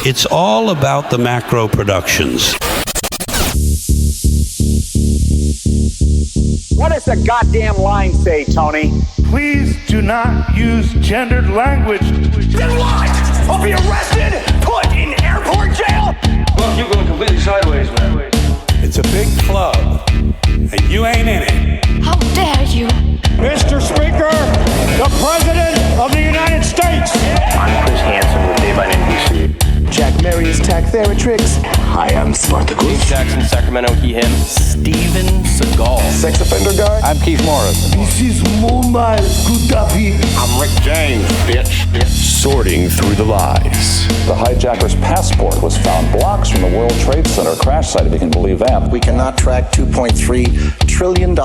It's all about the macro productions. What does the goddamn line say, Tony? Please do not use gendered language. Then what? I'll be arrested, put in airport jail? Look, you're going completely sideways, man. It's a big club, and you ain't in it. How dare you? Mr. Speaker, the President of the United States. I'm Chris Hansen with Dave on NBC. Jack Marius Tack-Theratrix. Hi, I'm Spartacus. Jackson, Sacramento, he, him. Steven Seagal. Sex offender guy. I'm Keith Morris. This is Muammar Gaddafi. I'm Rick James, bitch. Sorting through the lies. The hijacker's passport was found blocks from the World Trade Center crash site, if you can believe that. We cannot track $2.3 trillion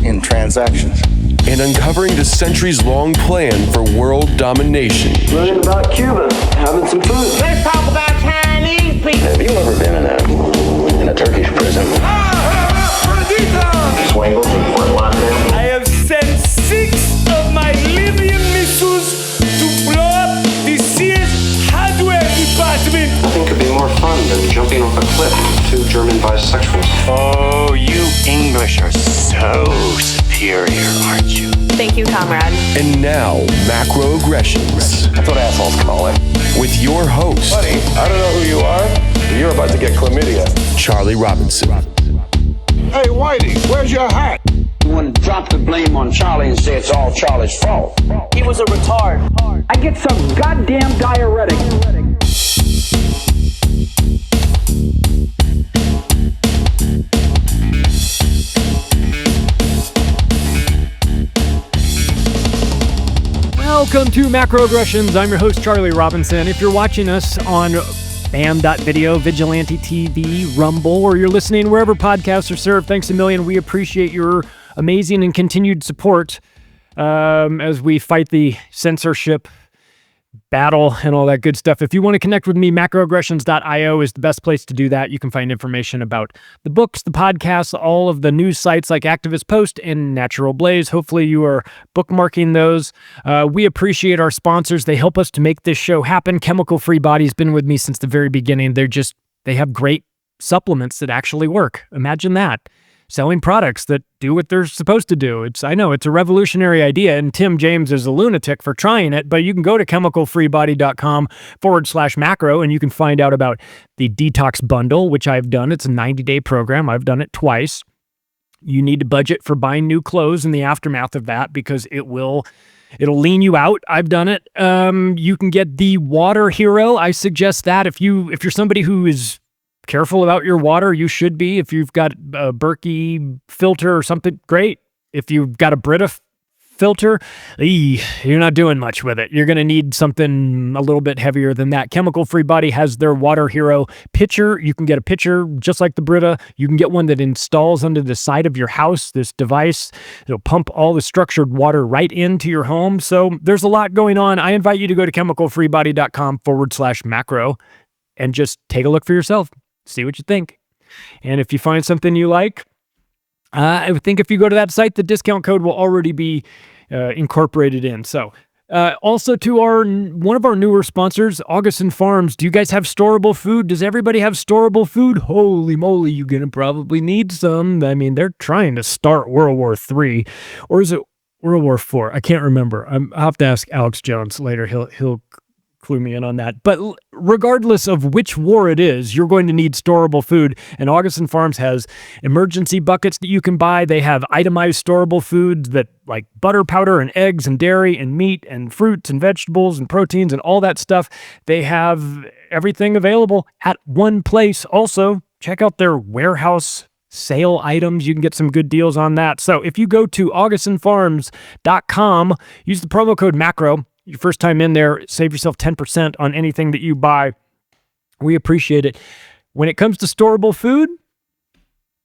in transactions. And uncovering the centuries-long plan for world domination. Learning about Cuba, having some food. Let's talk about Chinese people. Have you ever been in a Turkish prison? Swangles and Fort Lauderdale? I have sent 6 of my Libyan missiles to blow up the Sears hardware department. Nothing could be more fun than jumping off a cliff with 2 German bisexuals. Oh, you English are so superior, aren't you? Thank you, comrade. And now, macroaggressions. That's what assholes call it. With your host, Buddy, I don't know who you are, but you're about to get chlamydia. Charlie Robinson. Hey, Whitey, where's your hat? You want to drop the blame on Charlie and say it's all Charlie's fault. He was a retard. I get some goddamn diuretic. Welcome to Macroaggressions. I'm your host, Charlie Robinson. If you're watching us on BAM.video, Vigilante TV, Rumble, or you're listening wherever podcasts are served, thanks a million. We appreciate your amazing and continued support as we fight the censorship battle and all that good stuff. If you want to connect with me, macroaggressions.io is the best place to do that. You can find information about the books, the podcasts, all of the news sites like Activist Post and Natural Blaze. Hopefully you are bookmarking those. We appreciate our sponsors. They help us to make this show happen. Chemical Free Body's been with me since the very beginning. They have great supplements that actually work. Imagine that. Selling products that do what they're supposed to do. I know it's a revolutionary idea, and Tim James is a lunatic for trying it, but you can go to chemicalfreebody.com/macro, and you can find out about the detox bundle, which I've done. It's a 90-day program. I've done it twice. You need to budget for buying new clothes in the aftermath of that because it'll lean you out. I've done it. You can get the Water Hero. I suggest that if you're somebody who is careful about your water, you should be. If you've got a Berkey filter or something, great. If you've got a Brita filter, you're not doing much with it. You're going to need something a little bit heavier than that. Chemical Free Body has their Water Hero pitcher. You can get a pitcher just like the Brita. You can get one that installs under the side of your house. This device, it'll pump all the structured water right into your home. So there's a lot going on. I invite you to go to chemicalfreebody.com/macro and just take a look for yourself. See what you think. And if you find something you like, I think if you go to that site, the discount code will already be incorporated in. So also to one of our newer sponsors, Augustin Farms. Do you guys have storable food? Does everybody have storable food? Holy moly, you're going to probably need some. I mean, they're trying to start World War III. Or is it World War IV? I can't remember. I'll have to ask Alex Jones later. He'll clue me in on that. But regardless of which war it is, you're going to need storable food. And Augustin Farms has emergency buckets that you can buy. They have itemized storable foods that like butter powder and eggs and dairy and meat and fruits and vegetables and proteins and all that stuff. They have everything available at one place. Also, check out their warehouse sale items. You can get some good deals on that. So if you go to augustinfarms.com, use the promo code MACRO. Your first time in there, save yourself 10% on anything that you buy. We appreciate it. When it comes to storable food,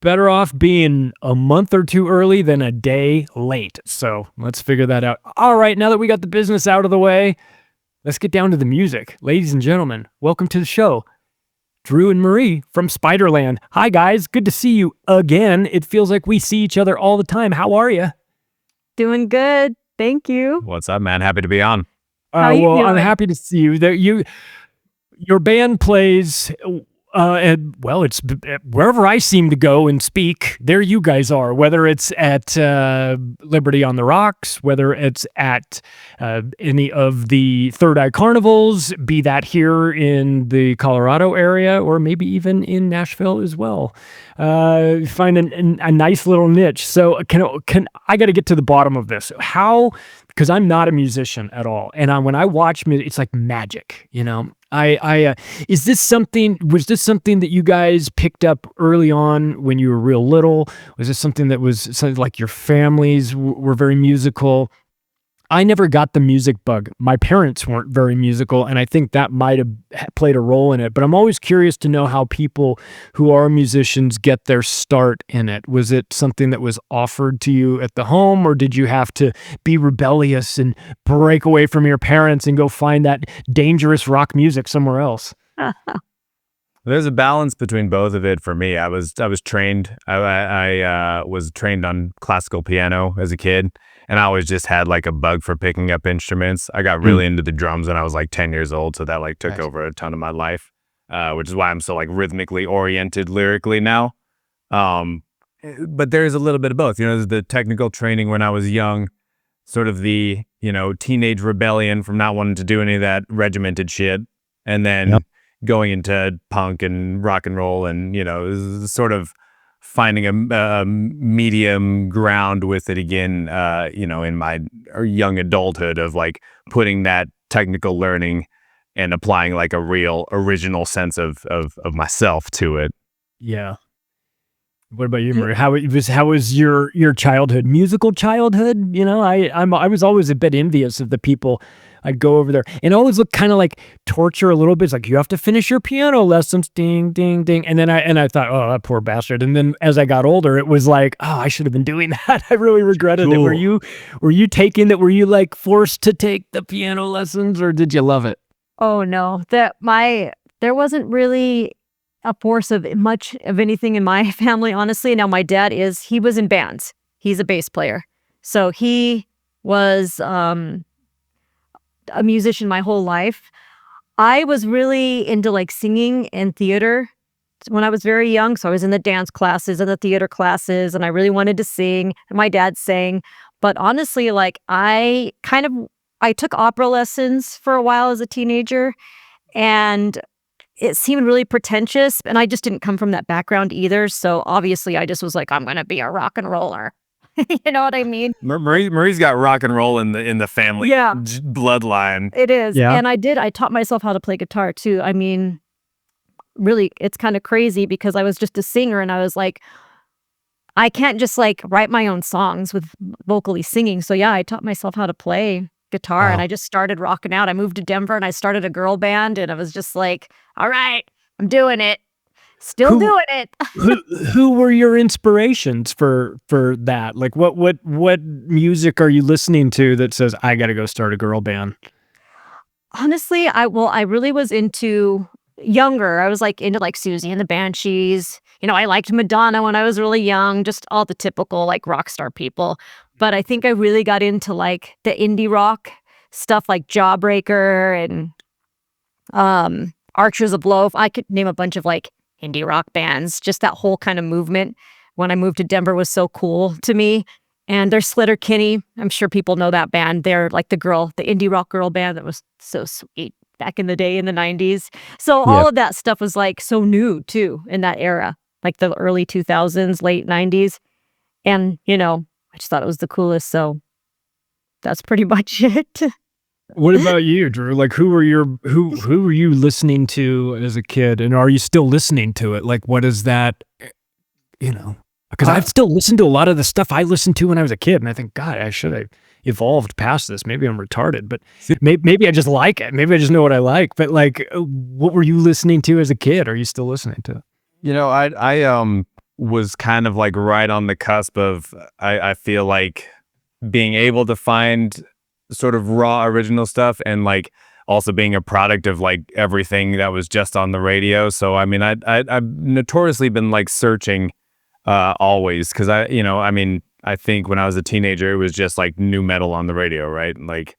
better off being a month or two early than a day late. So let's figure that out. All right, now that we got the business out of the way, let's get down to the music. Ladies and gentlemen, welcome to the show. Drew and Marie from Spyderland. Hi, guys. Good to see you again. It feels like we see each other all the time. How are you? Doing good. Thank you. What's up, man? Happy to be on. How you doing? I'm happy to see you. your band plays, and well, it's wherever I seem to go and speak, there you guys are, whether it's at Liberty on the Rocks, whether it's at any of the Third Eye Carnivals, be that here in the Colorado area, or maybe even in Nashville as well. Find a nice little niche. So can I got to get to the bottom of this. How, because I'm not a musician at all. And when I watch music, it's like magic, you know. Was this something that you guys picked up early on when you were real little? Was this something that was something like your families were very musical? I never got the music bug. My parents weren't very musical, and I think that might have played a role in it. But I'm always curious to know how people who are musicians get their start in it. Was it something that was offered to you at the home, or did you have to be rebellious and break away from your parents and go find that dangerous rock music somewhere else? There's a balance between both of it for me. I was trained. I was trained on classical piano as a kid. And I always just had like a bug for picking up instruments. I got really into the drums when I was like 10 years old. So that like took over a ton of my life, which is why I'm so like rhythmically oriented lyrically now. But there's a little bit of both. You know, there's the technical training when I was young, sort of the, you know, teenage rebellion from not wanting to do any of that regimented shit. And then going into punk and rock and roll and, you know, sort of finding a medium ground with it again, you know, in my young adulthood of like putting that technical learning and applying like a real original sense of myself to it. Yeah. What about you, Marie? How was your childhood, musical childhood? You know, I was always a bit envious of the people I'd go over there, and it always looked kind of like torture a little bit. It's like, you have to finish your piano lessons, ding, ding, ding. And then I thought, oh, that poor bastard. And then as I got older, it was like, oh, I should have been doing that. I really regretted it. Were you taking that? Were you like forced to take the piano lessons, or did you love it? Oh no, there wasn't really a force of much of anything in my family, honestly. Now my dad he was in bands. He's a bass player. So he was a musician my whole life. I was really into like singing and theater when I was very young. So I was in the dance classes and the theater classes, and I really wanted to sing, and my dad sang. But honestly, like I took opera lessons for a while as a teenager, and it seemed really pretentious, and I just didn't come from that background either. So obviously I just was like, I'm going to be a rock and roller. You know what I mean? Marie's got rock and roll in the family bloodline. It is. Yeah. And I taught myself how to play guitar too. I mean, really, it's kind of crazy because I was just a singer, and I was like, I can't just like write my own songs with vocally singing. So yeah, I taught myself how to play guitar, and I just started rocking out. I moved to Denver and I started a girl band, and I was just like, all right, I'm doing it. Still doing it. who were your inspirations for that? Like what music are you listening to that says, I got to go start a girl band? Honestly, I really was into younger. I was like into like Susie and the Banshees. You know, I liked Madonna when I was really young, just all the typical like rock star people. But I think I really got into like the indie rock stuff like Jawbreaker and Archers of Loaf. I could name a bunch of like indie rock bands. Just that whole kind of movement when I moved to Denver was so cool to me. And there's Sleater-Kinney. I'm sure people know that band. They're like the indie rock girl band that was so sweet back in the day in the 90s. So all of that stuff was like so new too in that era, like the early 2000s, late 90s. And, you know, I just thought it was the coolest. So that's pretty much it. What about you, Drew? Like, who were you listening to as a kid, and are you still listening to it? Like, what is that? You know, because I've still listened to a lot of the stuff I listened to when I was a kid, and I think, God, I should have evolved past this. Maybe I'm retarded, but maybe I just like it. Maybe I just know what I like. But like, what were you listening to as a kid? Are you still listening to? You know, I was kind of like right on the cusp of I feel like being able to find sort of raw original stuff, and like also being a product of like everything that was just on the radio. So I mean, I've notoriously been like searching always, because I think when I was a teenager it was just like new metal on the radio, right? Like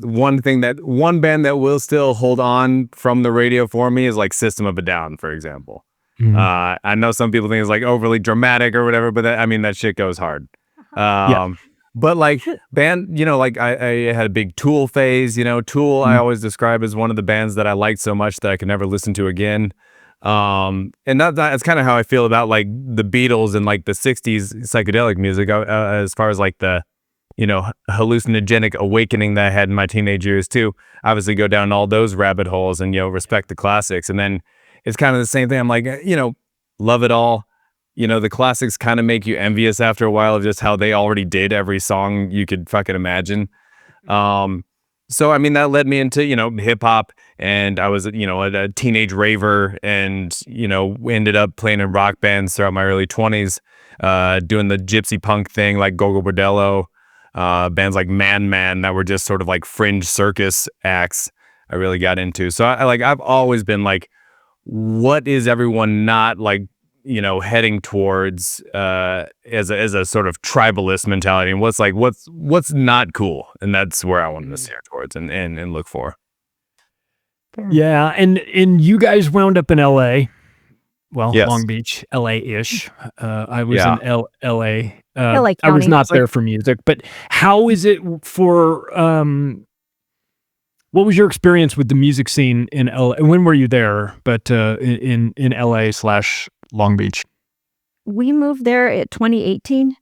one band that will still hold on from the radio for me is like System of a Down, for example. I know some people think it's like overly dramatic or whatever, but that shit goes hard. But like band, like I had a big Tool phase, Tool I always describe as one of the bands that I liked so much that I could never listen to again. And that's kind of how I feel about like the Beatles and like the 60s psychedelic music, as far as like the, hallucinogenic awakening that I had in my teenage years too. Obviously go down all those rabbit holes and, respect the classics. And then it's kind of the same thing. I'm like, love it all. The classics kind of make you envious after a while of just how they already did every song you could fucking imagine. So, that led me into, hip hop, and I was, a teenage raver, and, ended up playing in rock bands throughout my early 20s, doing the gypsy punk thing like Gogo Bordello, bands like Man that were just sort of like fringe circus acts I really got into. So I've always been like, what is everyone not like, heading towards as a sort of tribalist mentality, and what's not cool, and that's where I wanted to steer towards and look for. Yeah, and you guys wound up in LA. Well, yes. Long Beach, LA-ish. I was in LA. LA I was County. not there for music, but how is it for what was your experience with the music scene in LA? When were you there? But in LA/Long Beach. We moved there at 2018,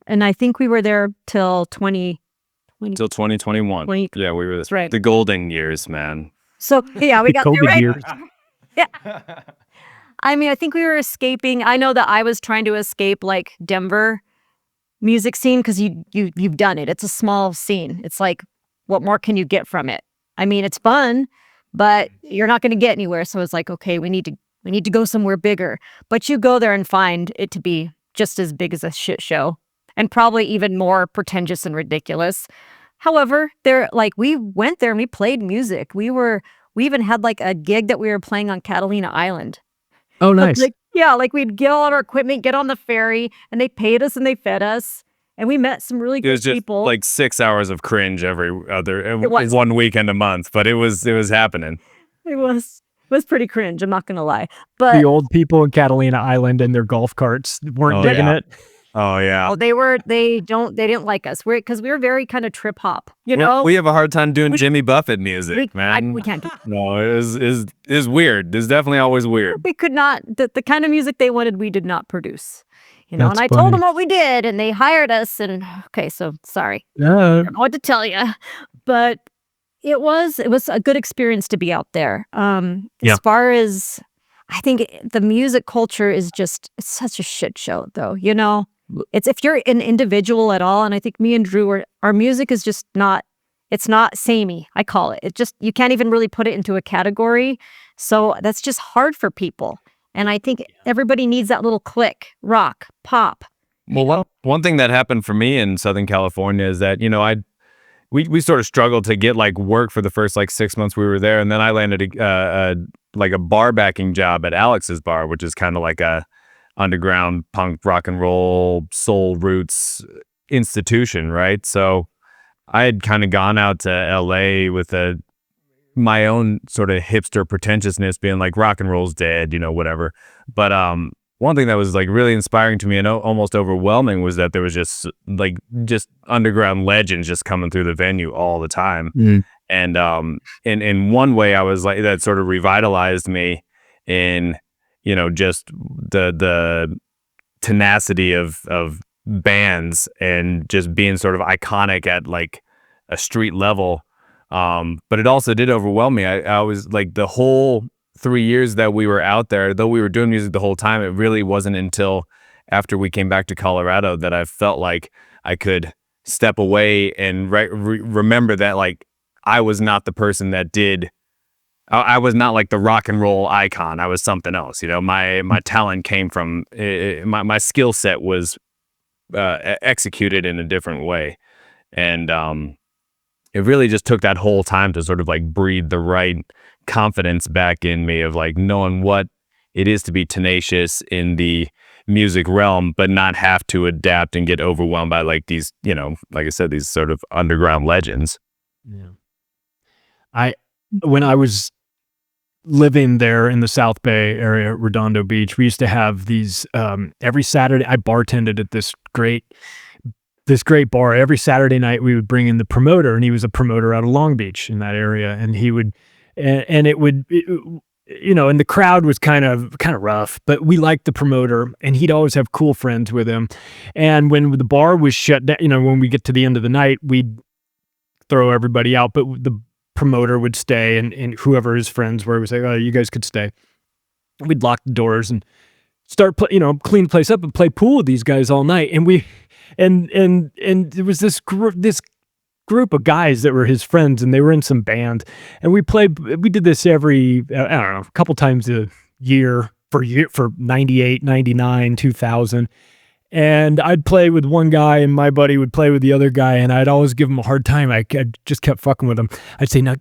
and I think we were there till 2020. Till 2021. Yeah, we were right. The golden years, man. So yeah, we got COVID there right. years. Yeah. I think we were escaping. I know that I was trying to escape like Denver music scene because you've done it. It's a small scene. It's like, what more can you get from it? It's fun, but you're not going to get anywhere. So it's like, okay, we need to go somewhere bigger. But you go there and find it to be just as big as a shit show, and probably even more pretentious and ridiculous. However, we went there and we played music. We even had like a gig that we were playing on Catalina Island. Oh, nice. We'd get all our equipment, get on the ferry, and they paid us and they fed us. And we met some really good people. It was just like 6 hours of cringe every other one weekend a month, but it was happening. It was pretty cringe, I'm not gonna lie. But the old people in Catalina Island and their golf carts weren't digging it. Oh yeah. Oh, they didn't like us. Because we were very kind of trip hop, We have a hard time doing Jimmy Buffett music, man. We can't do that. No, it is weird. It's definitely always weird. We could not, the kind of music they wanted, we did not produce. That's and I funny. told them what we did, and they hired us, and okay, so sorry. I don't know what to tell you. But it was a good experience to be out there. As far as, I think the music culture is it's such a shit show, though, It's if you're an individual at all, and I think me and Drew, our music is just not, it's not samey, I call it. It just, you can't even really put it into a category. So that's just hard for people. And I think everybody needs that little click, rock, pop. Well, one thing that happened for me in Southern California is that, we sort of struggled to get like work for the first like 6 months we were there. And then I landed a bar backing job at Alex's Bar, which is kind of like a underground punk, rock and roll, soul roots institution, right? So I had kind of gone out to LA with my own sort of hipster pretentiousness, being like rock and roll's dead, whatever. But one thing that was like really inspiring to me and almost overwhelming was that there was just underground legends just coming through the venue all the time. And in one way I was like, that sort of revitalized me in just the tenacity of bands and just being sort of iconic at like a street level. But it also did overwhelm me. I was like, the whole 3 years that we were out there, though we were doing music the whole time, it really wasn't until after we came back to Colorado that I felt like I could step away and remember that like I was not the person that did. I was not like the rock and roll icon. I was something else. My talent came from my skill set was executed in a different way, and it really just took that whole time to sort of like breathe the right confidence back in me of like knowing what it is to be tenacious in the music realm, but not have to adapt and get overwhelmed by like these, like I said, these sort of underground legends. Yeah. When I was living there in the South Bay area, Redondo Beach, we used to have these every Saturday. I bartended at this great bar. Every Saturday night we would bring in the promoter, and he was a promoter out of Long Beach in that area, and he would and it would and the crowd was kind of rough, but we liked the promoter, and he'd always have cool friends with him. And when the bar was shut down, when we get to the end of the night, we'd throw everybody out, but the promoter would stay, and whoever his friends were would say, "Oh, you guys could stay." We'd lock the doors and start clean the place up and play pool with these guys all night. And and there was this group of guys that were his friends, and they were in some band, and we did this every I don't know, a couple times a year for 98, 99, 2000. And I'd play with one guy, and my buddy would play with the other guy, and I'd always give him a hard time. I just kept fucking with him. I'd say, "Now,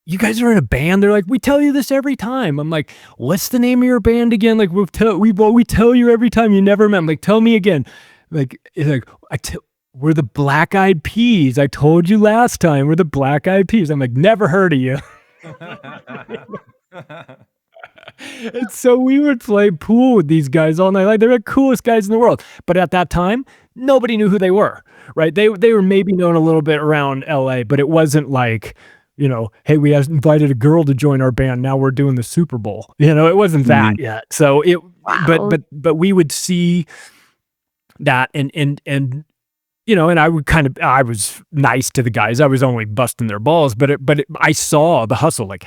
you guys are in a band?" They're like, "We tell you this every time." I'm like, "What's the name of your band again?" Like, we tell you every time. You never met. I'm like, "Tell me again." Like, it's like, "We're the Black Eyed Peas. I told you last time. We're the Black Eyed Peas." I'm like, "Never heard of you." And so we would play pool with these guys all night. Like, they're the coolest guys in the world. But at that time, nobody knew who they were, right? They were maybe known a little bit around LA, but it wasn't like, "Hey, we invited a girl to join our band. Now we're doing the Super Bowl." It wasn't that yet. So wow. but we would see that and I was nice to the guys. I was only busting their balls, but I saw the hustle, like,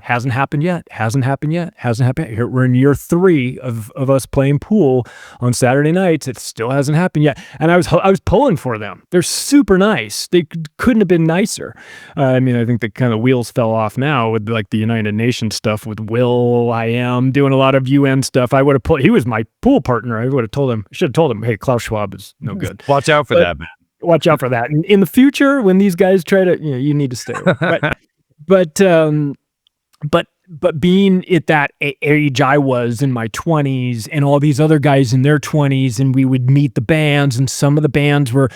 hasn't happened yet. Here, we're in year 3 of us playing pool on Saturday nights. It still hasn't happened yet. And I was pulling for them. They're super nice. They couldn't have been nicer. I think the kind of wheels fell off now with like the United Nations stuff with Will I Am doing a lot of UN stuff. I would have he was my pool partner. I should have told him, "Hey, Klaus Schwab is no good. Watch out for that, man. Watch out for that. And in the future, when these guys try to, you need to stay away." But being at that age I was in my 20s, and all these other guys in their 20s, and we would meet the bands, and some of the bands would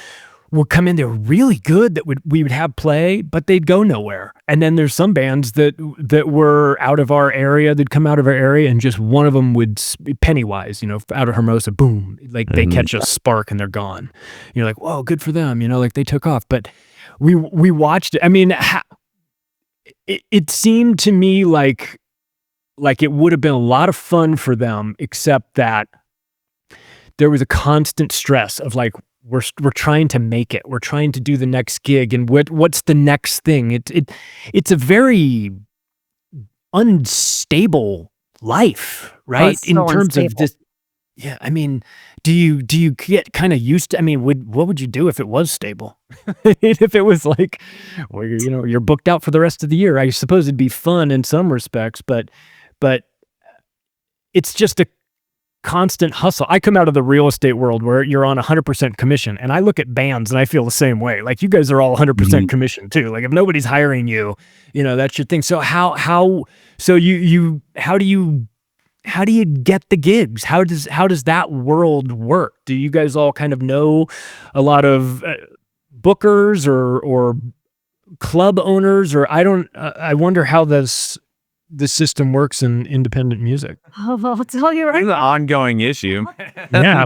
come in, they were really good that we would have play, but they'd go nowhere. And then there's some bands that were out of our area, they'd come out of our area, and just one of them would, Pennywise, out of Hermosa, boom, like they catch a spark and they're gone. You're like, "Whoa, good for them," like they took off. But we watched it. It seemed to me like it would have been a lot of fun for them, except that there was a constant stress of like, we're trying to make it. We're trying to do the next gig, and what's the next thing? It's a very unstable life, right? Oh, so in terms unstable. of this. Yeah, do you get kind of used to? What would you do if it was stable? If it was like, well, you're booked out for the rest of the year. I suppose it'd be fun in some respects, but it's just a constant hustle. I come out of the real estate world where you're on 100% commission, and I look at bands and I feel the same way. Like, you guys are all 100% commission too. Like, if nobody's hiring you, that's your thing. So how do you get the gigs? How does that world work? Do you guys all kind of know a lot of bookers or club owners, or I wonder how this system works in independent music. Oh, I'll tell you right It's an ongoing issue. Yeah.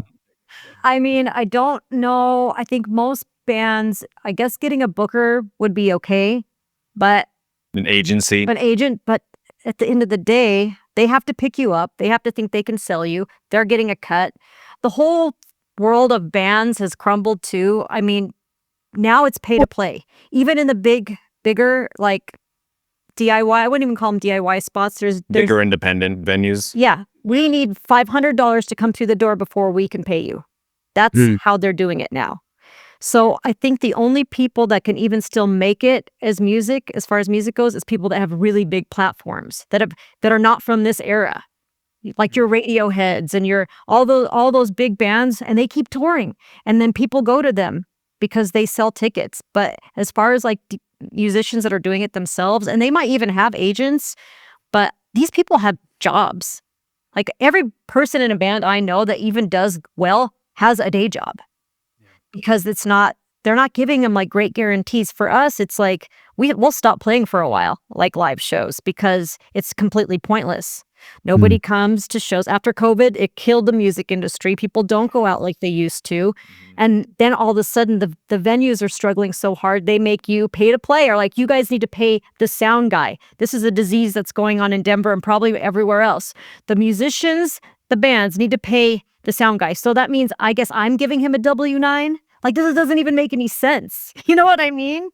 I don't know. I think most bands, I guess getting a booker would be okay, but An agency. an agent, but at the end of the day, they have to pick you up. They have to think they can sell you. They're getting a cut. The whole world of bands has crumbled too. Now it's pay to play. Even in the bigger, like DIY, I wouldn't even call them DIY spots. There's Bigger independent venues. Yeah, we need $500 to come through the door before we can pay you. That's how they're doing it now. So I think the only people that can even still make it as far as music goes, is people that have really big platforms that are not from this era, like your Radioheads and your all those big bands, and they keep touring, and then people go to them because they sell tickets. But as far as like musicians that are doing it themselves, and they might even have agents, but these people have jobs. Like, every person in a band I know that even does well has a day job, because it's not they're not giving them like great guarantees. For us, it's like we'll stop playing for a while, like live shows, because it's completely pointless. Nobody comes to shows. After COVID, it killed the music industry. People don't go out like they used to. And then all of a sudden, the venues are struggling so hard, they make you pay to play, or like, you guys need to pay the sound guy. This is a disease that's going on in Denver and probably everywhere else. The musicians, the bands need to pay the sound guy. So that means, I guess I'm giving him a W-9. Like, this doesn't even make any sense. You know what I mean?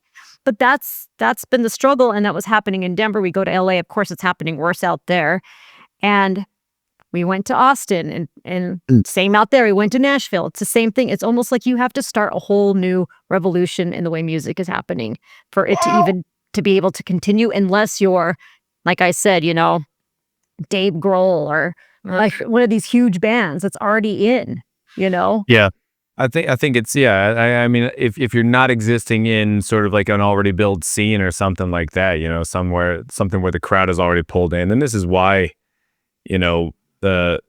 But that's been the struggle, and that was happening in Denver. We go to LA, of course, it's happening worse out there. And we went to Austin, and same out there. We went to Nashville. It's the same thing. It's almost like you have to start a whole new revolution in the way music is happening for it to even to be able to continue, unless you're, like I said, you know, Dave Grohl or like one of these huge bands that's already in, you know? Yeah. I think it's, I mean, if you're not existing in sort of like an already built scene or something like that, you know, something where the crowd is already pulled in, then this is why, you know, the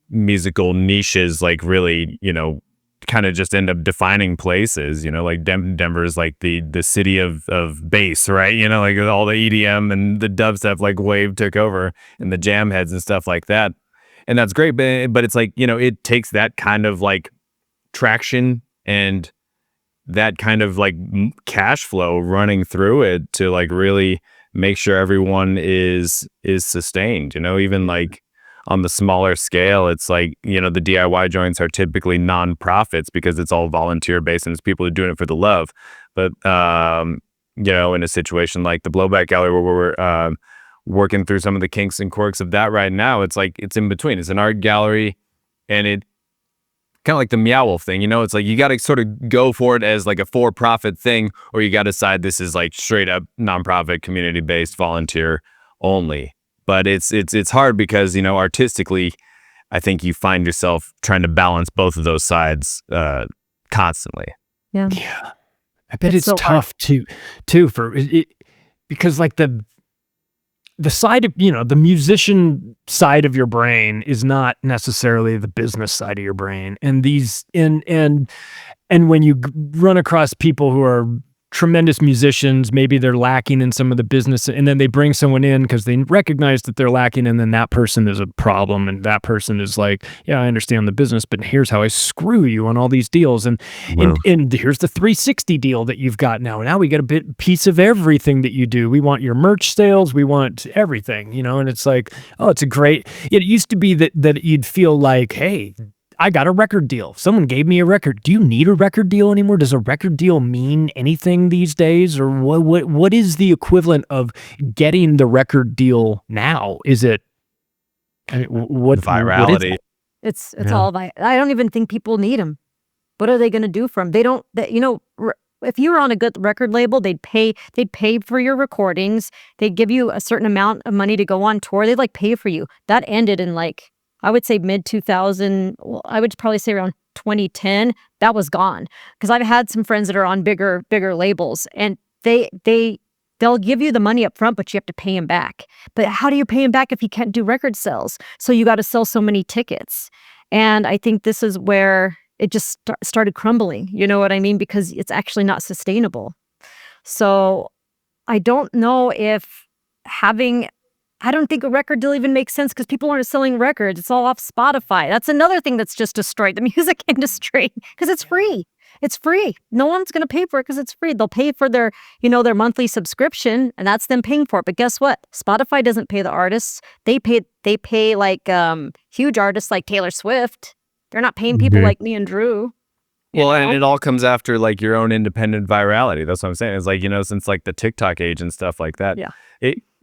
musical niches like really, you know, kind of just end up defining places, you know, like Denver is like the city of bass, right? You know, like all the EDM and the dubstep like wave took over, and the jam heads and stuff like that. And that's great, but it's like, you know, it takes that kind of like traction and that kind of like cash flow running through it to like really make sure everyone is sustained, you know. Even like on the smaller scale, it's like, you know, the DIY joints are typically non-profits because it's all volunteer based and it's people who are doing it for the love. But you know, in a situation like the Blowback Gallery where we're working through some of the kinks and quirks of that right now, it's like it's in between. It's an art gallery, and it kind of like the Meow Wolf thing, you know. It's like you got to sort of go for it as like a for-profit thing, or you got to decide this is like straight up nonprofit, community-based, volunteer only. But it's hard because, you know, artistically, I think you find yourself trying to balance both of those sides constantly. Yeah. I bet it's so tough too for it, because like the side of, you know, the musician side of your brain is not necessarily the business side of your brain. And these, and when you run across people who are tremendous musicians, maybe they're lacking in some of the business, and then they bring someone in because they recognize that they're lacking, and then that person is a problem, and that person is like, yeah, I understand the business, but here's how I screw you on all these deals, and here's the 360 deal that you've got now. Now we get a piece of everything that you do. We want your merch sales, we want everything, you know. And it's like, oh, it's a great. It used to be that you'd feel like, hey, I got a record deal. Someone gave me a record. Do you need a record deal anymore? Does a record deal mean anything these days? Or what is the equivalent of getting the record deal now? Is it, I mean, what virality? What it's all I don't even think people need them. What are they going to do for them? You know, if you were on a good record label, they'd pay for your recordings. They'd give you a certain amount of money to go on tour. They'd like pay for you. That ended in like, I would say mid 2000. Well, I would probably say around 2010. That was gone, because I've had some friends that are on bigger labels, and they'll give you the money up front, but you have to pay them back. But how do you pay them back if you can't do record sales? So you got to sell so many tickets, and I think this is where it just started crumbling. You know what I mean? Because it's actually not sustainable. So I don't know if I don't think a record deal even makes sense, because people aren't selling records. It's all off Spotify. That's another thing that's just destroyed the music industry, because it's free. It's free. No one's going to pay for it because it's free. They'll pay for their, you know, their monthly subscription, and that's them paying for it. But guess what? Spotify doesn't pay the artists. They pay like huge artists like Taylor Swift. They're not paying people like me and Drew. Well, and it all comes after like your own independent virality. That's what I'm saying. It's like, you know, since like the TikTok age and stuff like that. Yeah.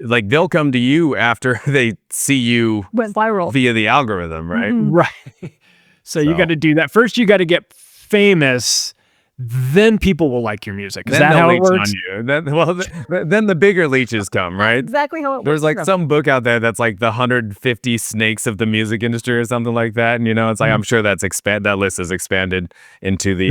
Like they'll come to you after they see you went viral via the algorithm, right? Mm-hmm. Right. So you got to do that. First, you got to get famous. Then people will like your music. Is that how it works? On you. Then the bigger leeches come, right? Exactly how it works. There's like some book out there that's like the 150 snakes of the music industry or something like that. And, you know, it's like, I'm sure that list has expanded into the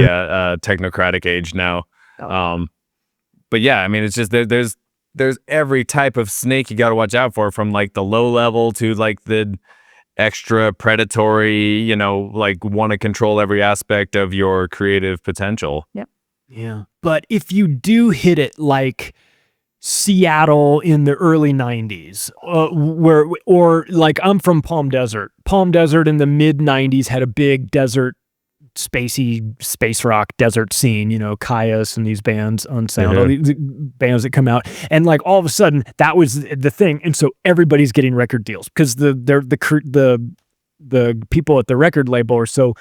technocratic age now. But yeah, I mean, it's just there's every type of snake you got to watch out for, from like the low level to like the extra predatory, you know, like want to control every aspect of your creative potential. Yep. Yeah. But if you do hit it like Seattle in the early 90s, or like I'm from Palm Desert. Palm Desert in the mid 90s had a big desert, space rock desert scene, Caius and these bands on sound, all these bands that come out. And like all of a sudden that was the thing. And so everybody's getting record deals because the people at the record label are so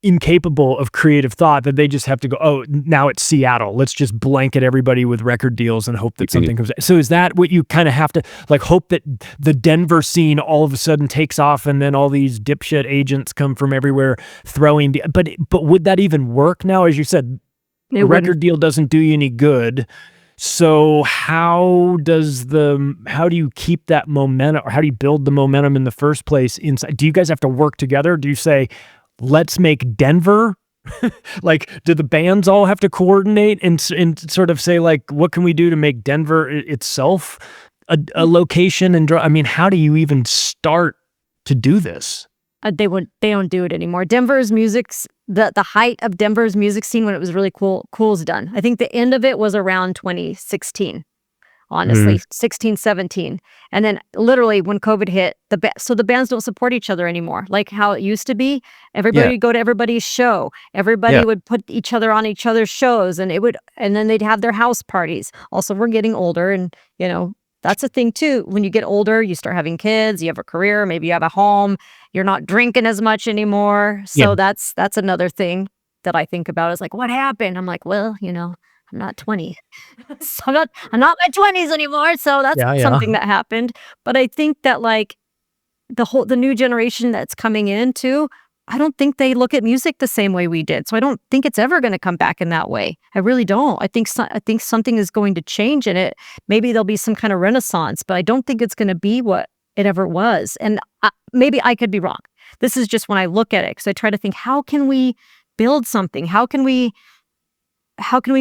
incapable of creative thought that they just have to go, oh, now it's Seattle. Let's just blanket everybody with record deals and hope that something comes. So is that what you kind of have to like hope that the Denver scene all of a sudden takes off and then all these dipshit agents come from everywhere throwing, but would that even work now? As you said, a record deal doesn't do you any good. So how do you keep that momentum, or how do you build the momentum in the first place inside? Do you guys have to work together? Do you say, let's make Denver? Like, do the bands all have to coordinate and sort of say, like, what can we do to make Denver itself a location? And I mean, how do you even start to do this? They don't do it anymore. Denver's music's the height of Denver's music scene when it was really cool is done. I think the end of it was around 2016. Honestly, 16, 17. And then literally when COVID hit, so the bands don't support each other anymore. Like how it used to be, everybody would go to everybody's show. Everybody would put each other on each other's shows, and then they'd have their house parties. Also, we're getting older, and that's a thing too. When you get older, you start having kids, you have a career, maybe you have a home, you're not drinking as much anymore. So that's another thing that I think about is like, what happened? I'm like, well, I'm not 20. So I'm not my 20s anymore. So that's something that happened. But I think that like the new generation that's coming in too, I don't think they look at music the same way we did. So I don't think it's ever going to come back in that way. I really don't. I think something is going to change in it. Maybe there'll be some kind of renaissance, but I don't think it's going to be what it ever was. And maybe I could be wrong. This is just when I look at it, because I try to think, how can we build something? How can we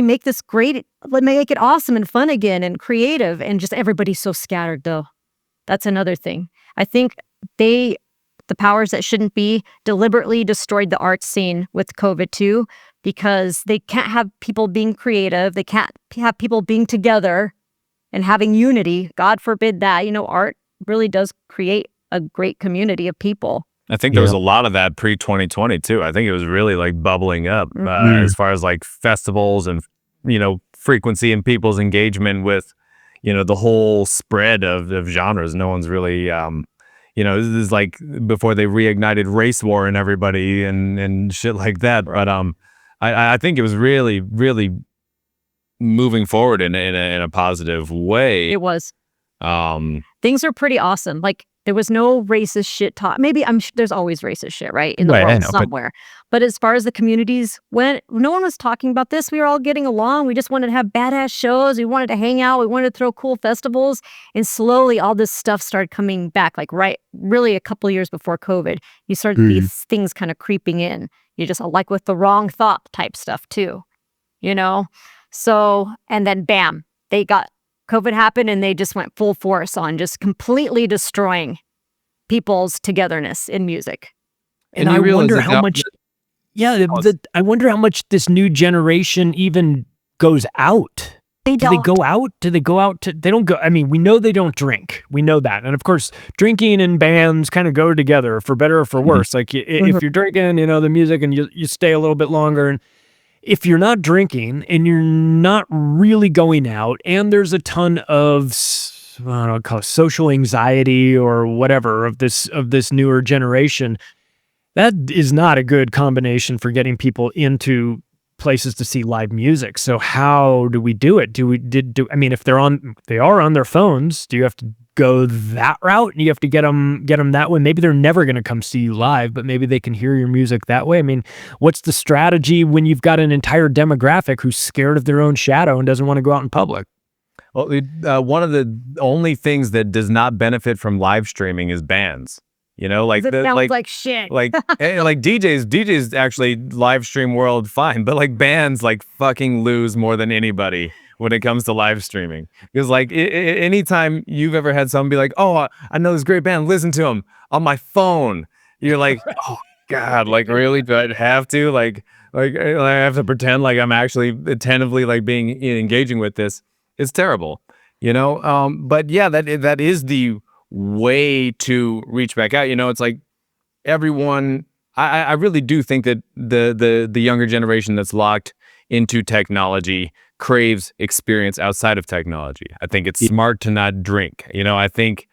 make this great, make it awesome and fun again and creative? And just everybody's so scattered though. That's another thing. I think the powers that shouldn't be deliberately destroyed the art scene with COVID too, because they can't have people being creative. They can't have people being together and having unity. God forbid that. Art really does create a great community of people. I think there was a lot of that pre-2020 too. I think it was really like bubbling up as far as like festivals and, frequency and people's engagement with, the whole spread of genres. No one's really, this is like before they reignited race war in everybody and shit like that. But I think it was really, really moving forward in a positive way. It was. Things are pretty awesome. Like, there was no racist shit taught. Maybe I'm sure there's always racist shit, right? In the world somewhere. But as far as the communities went, no one was talking about this. We were all getting along. We just wanted to have badass shows. We wanted to hang out. We wanted to throw cool festivals. And slowly all this stuff started coming back, like really a couple of years before COVID. You started these things kind of creeping in. You just like with the wrong thought type stuff too, So, and then bam, COVID happened and they just went full force on just completely destroying people's togetherness in music. And I wonder how much, I wonder how much this new generation even goes out. Do they go out? They don't go. I mean, we know they don't drink. We know that. And of course, drinking and bands kind of go together for better or for worse. Like if you're drinking, the music and you stay a little bit longer. And if you're not drinking and you're not really going out, and there's a ton of, I don't know, call it social anxiety or whatever of this newer generation, that is not a good combination for getting people into places to see live music. So how do we do it? I mean, if they are on their phones, do you have to go that route and you have to get them that way? Maybe they're never going to come see you live, but maybe they can hear your music that way. I mean, what's the strategy when you've got an entire demographic who's scared of their own shadow and doesn't want to go out in public? Well, one of the only things that does not benefit from live streaming is bands. Like it sounds like shit. Like DJs actually live stream world fine, but like bands like fucking lose more than anybody when it comes to live streaming. Because like anytime you've ever had someone be like, oh, I know this great band, listen to them on my phone. You're like, oh God, like really, do I have to like I have to pretend like I'm actually attentively like being engaging with this? It's terrible, you know. But yeah, that is the way to reach back out. You know, it's like everyone. I really do think that the younger generation that's locked into technology craves experience outside of technology. I think it's smart to not drink. You know, I think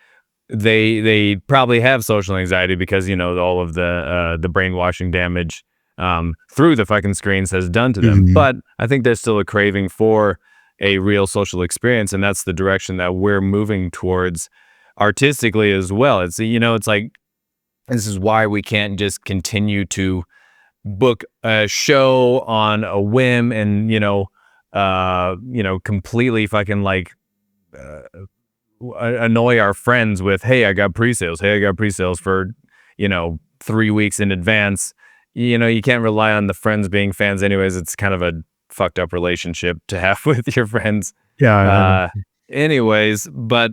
they probably have social anxiety because, you know, all of the brainwashing damage through the fucking screens has done to them. But I think there's still a craving for a real social experience, and that's the direction that we're moving towards artistically as well. It's, you know, it's like, this is why we can't just continue to book a show on a whim and, completely fucking like annoy our friends with, hey, I got pre-sales. Hey, I got pre-sales for, 3 weeks in advance. You know, you can't rely on the friends being fans anyways. It's kind of a fucked up relationship to have with your friends. Yeah. Anyways, but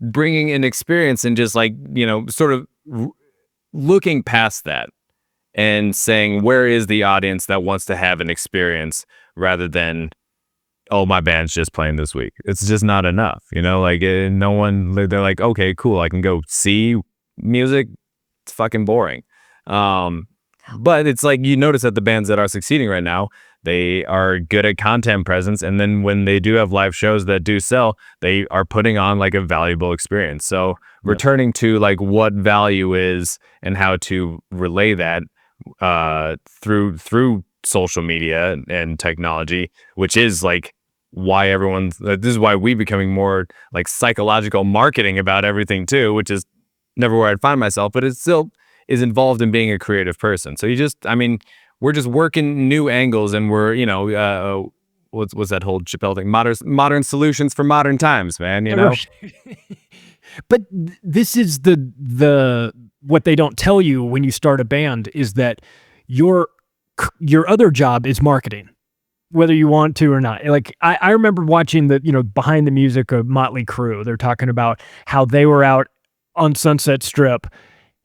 bringing an experience and just like, sort of looking past that and saying, where is the audience that wants to have an experience rather than, oh, my band's just playing this week. It's just not enough, like no one, they're like, okay, cool. I can go see music. It's fucking boring. But it's like, you notice that the bands that are succeeding right now, they are good at content presence. And then when they do have live shows that do sell, they are putting on like a valuable experience. So returning to like what value is and how to relay that through social media and technology, which is like why this is why we're becoming more like psychological marketing about everything too, which is never where I'd find myself, but it still is involved in being a creative person. So we're just working new angles, and we're, what's that whole Chappelle thing? Modern solutions for modern times, man, But this is the what they don't tell you when you start a band is that your other job is marketing, whether you want to or not. Like I remember watching the, behind the music of Motley Crue. They're talking about how they were out on Sunset Strip,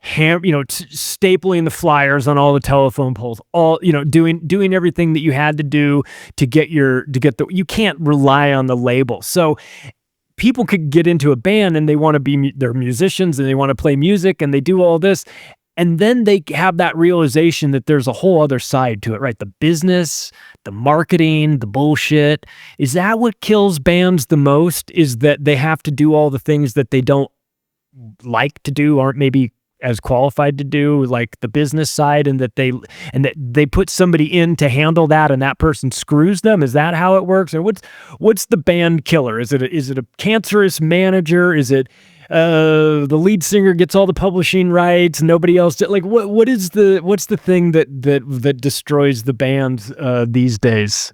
stapling the flyers on all the telephone poles, all, doing everything that you had to do to get you can't rely on the label. So people could get into a band and they want to be, they're musicians and they want to play music and they do all this. And then they have that realization that there's a whole other side to it, right? The business, the marketing, the bullshit. Is that what kills bands the most? Is that they have to do all the things that they don't like to do, aren't maybe as qualified to do, like the business side, and that they put somebody in to handle that and that person screws them? Is that how it works? Or what's the band killer? Is it a cancerous manager? Is it the lead singer gets all the publishing rights, nobody else like what's the thing that destroys the band these days?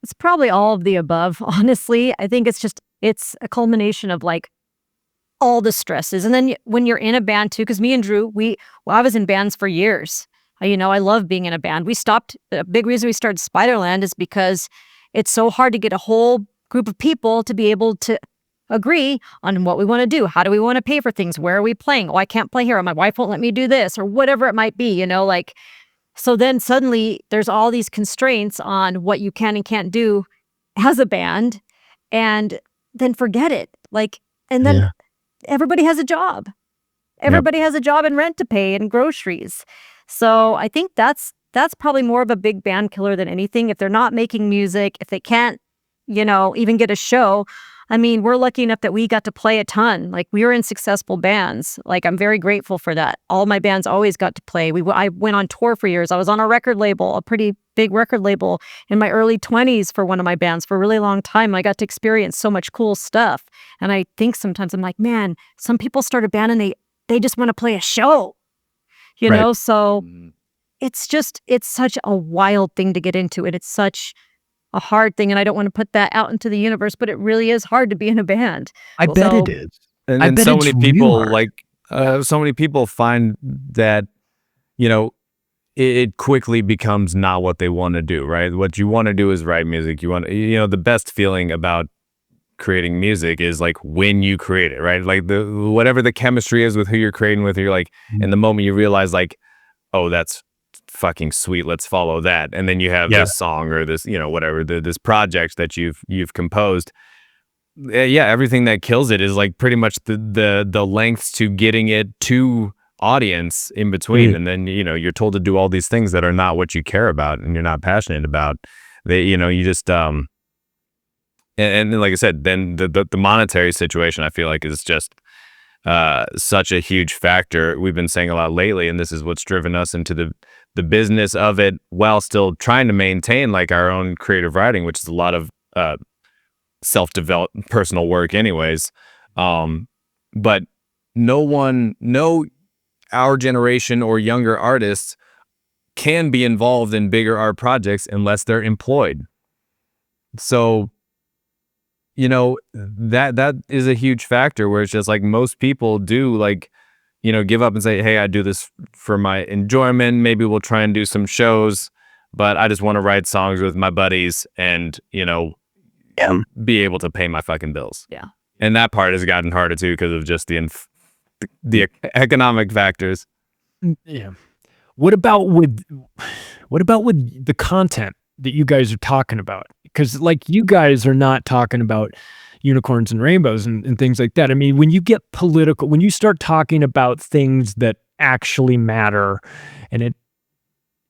It's probably all of the above, honestly. I think it's a culmination of like all the stresses. And then when you're in a band too, because me and Drew, I was in bands for years. I love being in a band. A big reason we started Spyderland is because it's so hard to get a whole group of people to be able to agree on what we want to do. How do we want to pay for things? Where are we playing? Oh, I can't play here. Or my wife won't let me do this, or whatever it might be, so then suddenly there's all these constraints on what you can and can't do as a band, and then forget it. And then everybody has a job. Everybody has a job and rent to pay and groceries. So I think that's probably more of a big band killer than anything. If they're not making music, if they can't, even get a show. We're lucky enough that we got to play a ton. Like, we were in successful bands. Like, I'm very grateful for that. All my bands always got to play. I went on tour for years. I was on a record label, a pretty big record label in my early 20s for one of my bands for a really long time. I got to experience so much cool stuff. And I think sometimes I'm like, man, some people start a band and they just want to play a show, know? So it's such a wild thing to get into. And it's such a hard thing, and I don't want to put that out into the universe, but it really is hard to be in a band. I bet it is. And so many people so many people find that, it quickly becomes not what they want to do, right? What you want to do is write music. You want, the best feeling about creating music is like when you create it, right? Like whatever the chemistry is with who you're creating with, you're like, in the moment you realize like, oh, that's fucking sweet, let's follow that. And then you have this song or this, whatever, this project that you've composed. Everything that kills it is like pretty much the lengths to getting it to audience in between. And then, you're told to do all these things that are not what you care about and you're not passionate about. You just, and like I said, then the monetary situation, I feel like, is just such a huge factor. We've been saying a lot lately, and this is what's driven us into the business of it, while still trying to maintain like our own creative writing, which is a lot of self-developed personal work anyways. But our generation or younger artists can be involved in bigger art projects unless they're employed. So, that is a huge factor, where it's just like most people do, like, give up and say, hey, I do this for my enjoyment. Maybe we'll try and do some shows, but I just want to write songs with my buddies and, be able to pay my fucking bills. Yeah. And that part has gotten harder too because of just the economic factors. Yeah. What about with the content that you guys are talking about? Because like you guys are not talking about unicorns and rainbows and things like that. I mean, when you get political, when you start talking about things that actually matter, and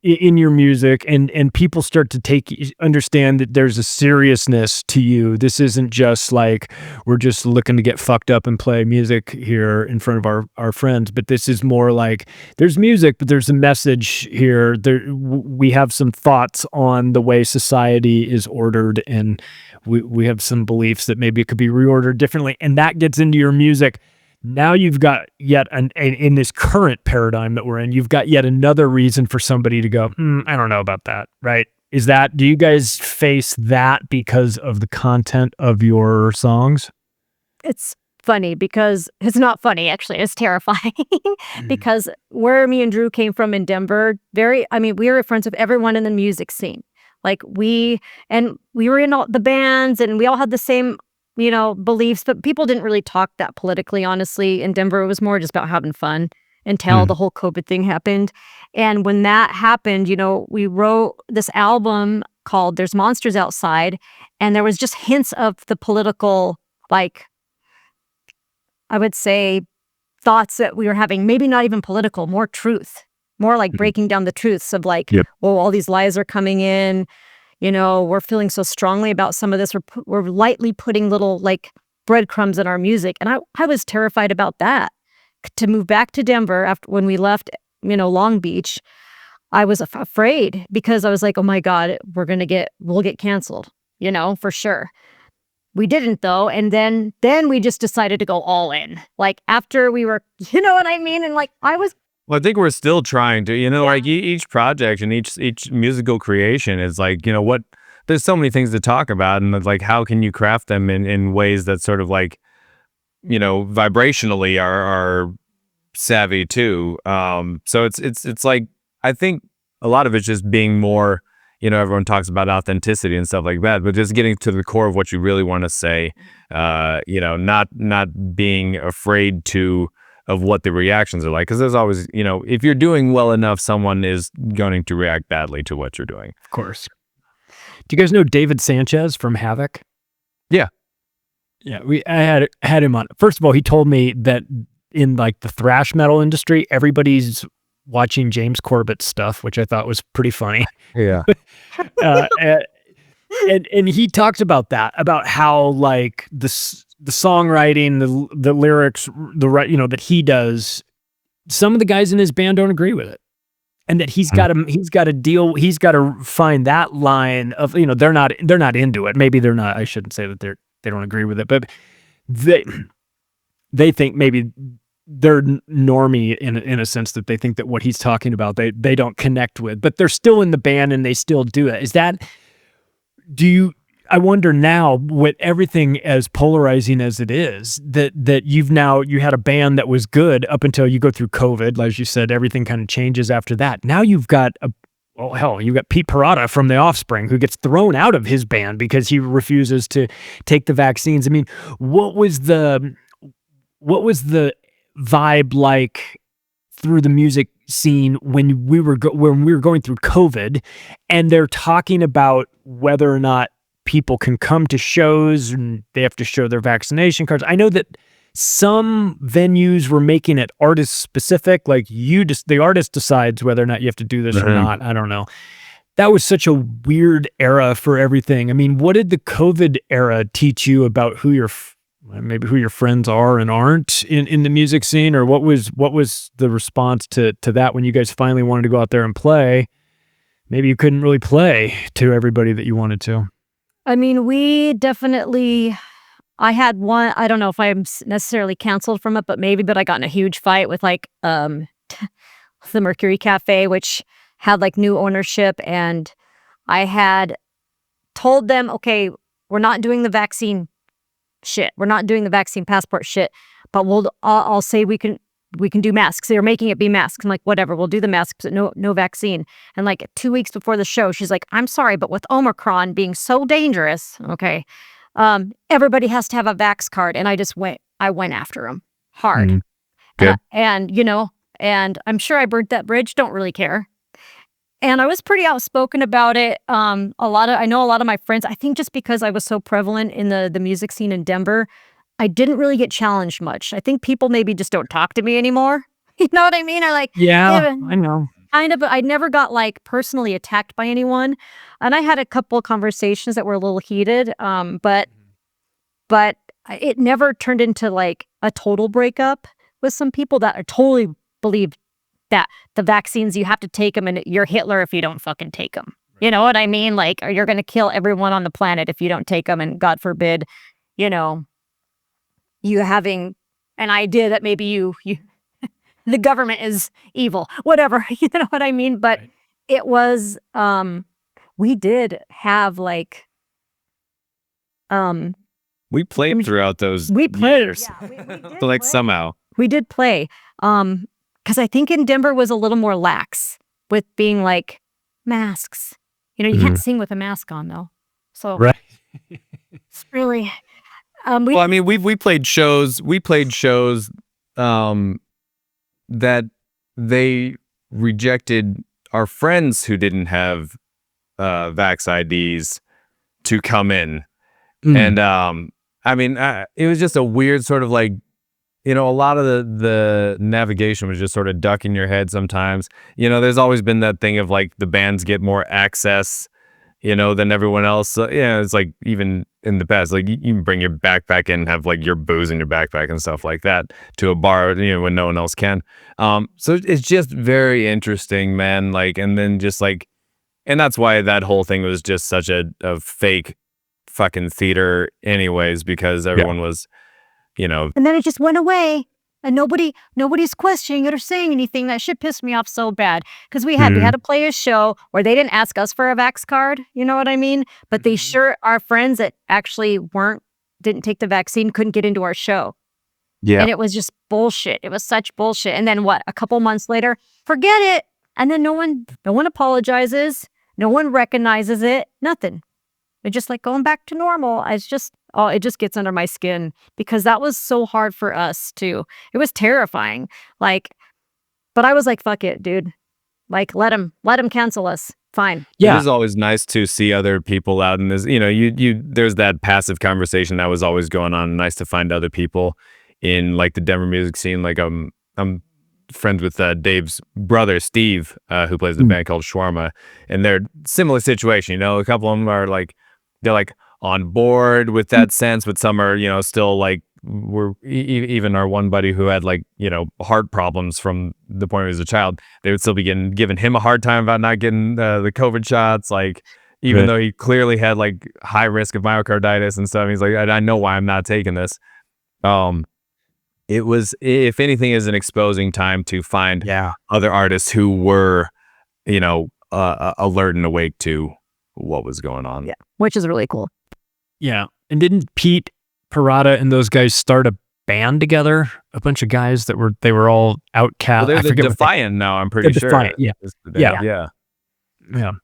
in your music, and people start to understand that there's a seriousness to you. This isn't just like we're just looking to get fucked up and play music here in front of our friends, but this is more like there's music, but there's a message here. We have some thoughts on the way society is ordered, and we have some beliefs that maybe it could be reordered differently, and that gets into your music. Now you've got in this current paradigm that we're in, you've got yet another reason for somebody to go, I don't know about that, right? Do you guys face that because of the content of your songs? It's funny because it's not funny, actually. It's terrifying because where me and Drew came from in Denver, we were friends with everyone in the music scene. Like we were in all the bands, and we all had the same beliefs, but people didn't really talk that politically, honestly. In Denver, it was more just about having fun until the whole COVID thing happened. And when that happened, we wrote this album called There's Monsters Outside, and there was just hints of the political, like, I would say, thoughts that we were having, maybe not even political, more truth, more like breaking down the truths of like, all these lies are coming in. We're feeling so strongly about some of this. We're lightly putting little like breadcrumbs in our music. And I was terrified about that. To move back to Denver when we left, Long Beach, I was afraid because I was like, oh my God, we'll get canceled, for sure. We didn't though. And then we just decided to go all in. Like after we were, you know what I mean? And like Well, I think we're still trying to, like each project and each musical creation is like, there's so many things to talk about, and like, how can you craft them in ways that sort of like, vibrationally are savvy too. So it's like, I think a lot of it's just being more, everyone talks about authenticity and stuff like that, but just getting to the core of what you really want to say, not being afraid of what the reactions are like. Because there's always, if you're doing well enough, someone is going to react badly to what you're doing. Of course. Do you guys know David Sanchez from Havoc? Yeah. Yeah, I had him on. First of all, he told me that in like the thrash metal industry, everybody's watching James Corbett's stuff, which I thought was pretty funny. Yeah. And he talked about that, about how like the songwriting, the lyrics, that he does, some of the guys in his band don't agree with it, and that he's got to find that line of, they're not into it. Maybe they're not. I shouldn't say that they don't agree with it, but they think maybe they're normie in a sense that they think that what he's talking about they don't connect with, but they're still in the band and they still do it. I wonder now, with everything as polarizing as it is, that you had a band that was good up until you go through COVID. As you said, everything kind of changes after that. Now you've got you've got Pete Parada from The Offspring, who gets thrown out of his band because he refuses to take the vaccines. I mean, what was the vibe like through the music scene when we were going through COVID, and they're talking about whether or not people can come to shows and they have to show their vaccination cards. I know that some venues were making it artist specific, like the artist decides whether or not you have to do this or not. I don't know. That was such a weird era for everything. I mean, what did the COVID era teach you about who your friends are and aren't in the music scene, or what was the response to that when you guys finally wanted to go out there and play? Maybe you couldn't really play to everybody that you wanted to. I mean, we definitely, I had one, I don't know if I'm necessarily canceled from it, but I got in a huge fight with like the Mercury Cafe, which had like new ownership, and I had told them, okay, we're not doing the vaccine shit. We're not doing the vaccine passport shit, but I'll say we can do masks. They're making it be masks. I'm like, whatever, we'll do the masks, but no vaccine. And like 2 weeks before the show, she's like, I'm sorry, but with Omicron being so dangerous, okay, everybody has to have a vax card. And I went after them hard. And you know, and I'm sure I burnt that bridge. Don't really care. And I was pretty outspoken about it. I know a lot of my friends, I think just because I was so prevalent in the music scene in Denver, I didn't really get challenged much. I think people maybe just don't talk to me anymore. You know what I mean? Or like, yeah, I know. Kind of, but I never got like personally attacked by anyone. And I had a couple of conversations that were a little heated. But it never turned into like a total breakup with some people that are totally believed that the vaccines, you have to take them and you're Hitler if you don't fucking take them. You know what I mean? Like, or you're going to kill everyone on the planet if you don't take them. And God forbid, you know, you having an idea that maybe you the government is evil, whatever, you know what I mean? But it was, we did have like, we played throughout those we played years. Yeah, we did like play. somehow We did play. Because I think in Denver was a little more lax with being like masks. You know, you can't sing with a mask on though. So right. It's really. Well, I mean, we played shows. We played shows that they rejected our friends who didn't have vax IDs to come in, and I mean, it was just a weird sort of like. You know, a lot of the navigation was just sort of ducking your head sometimes. You know, there's always been that thing of like the bands get more access, you know, than everyone else. So, yeah, it's like even in the past, like you can bring your backpack in and have like your booze in your backpack and stuff like that to a bar, you know, when no one else can. So it's just very interesting, man. Like, and then just like, and that's why that whole thing was just such a fake fucking theater anyways, because everyone was... You know, and then it just went away, and nobody's questioning it or saying anything. That shit pissed me off so bad because we had to play a show where they didn't ask us for a vax card. You know what I mean? But they sure, our friends that actually didn't take the vaccine couldn't get into our show. Yeah, and it was just bullshit. It was such bullshit. And then what? A couple months later, forget it. And then no one apologizes. No one recognizes it. Nothing. It's just like going back to normal. It's just. Oh, it just gets under my skin because that was so hard for us too. It was terrifying. Like, but I was like, fuck it, dude. Like, let him cancel us. Fine. Yeah. It is always nice to see other people out in this, you know, there's that passive conversation that was always going on. Nice to find other people in like the Denver music scene. Like I'm friends with Dave's brother, Steve, who plays in a band called Shawarma, and they're similar situation. You know, a couple of them are like, they're like, on board with that sense, but some are, you know, still like even our one buddy who had like, you know, heart problems from the point he was a child, they would still be giving him a hard time about not getting the COVID shots, like even though he clearly had like high risk of myocarditis and stuff. He's like, I know why I'm not taking this. It was, if anything, is an exposing time to find other artists who were, you know, alert and awake to what was going on. Yeah, which is really cool. Yeah. And didn't Pete Parada and those guys start a band together? A bunch of guys they were all outcast. Well, they're the Defiant now, I'm pretty sure. Defiant, yeah.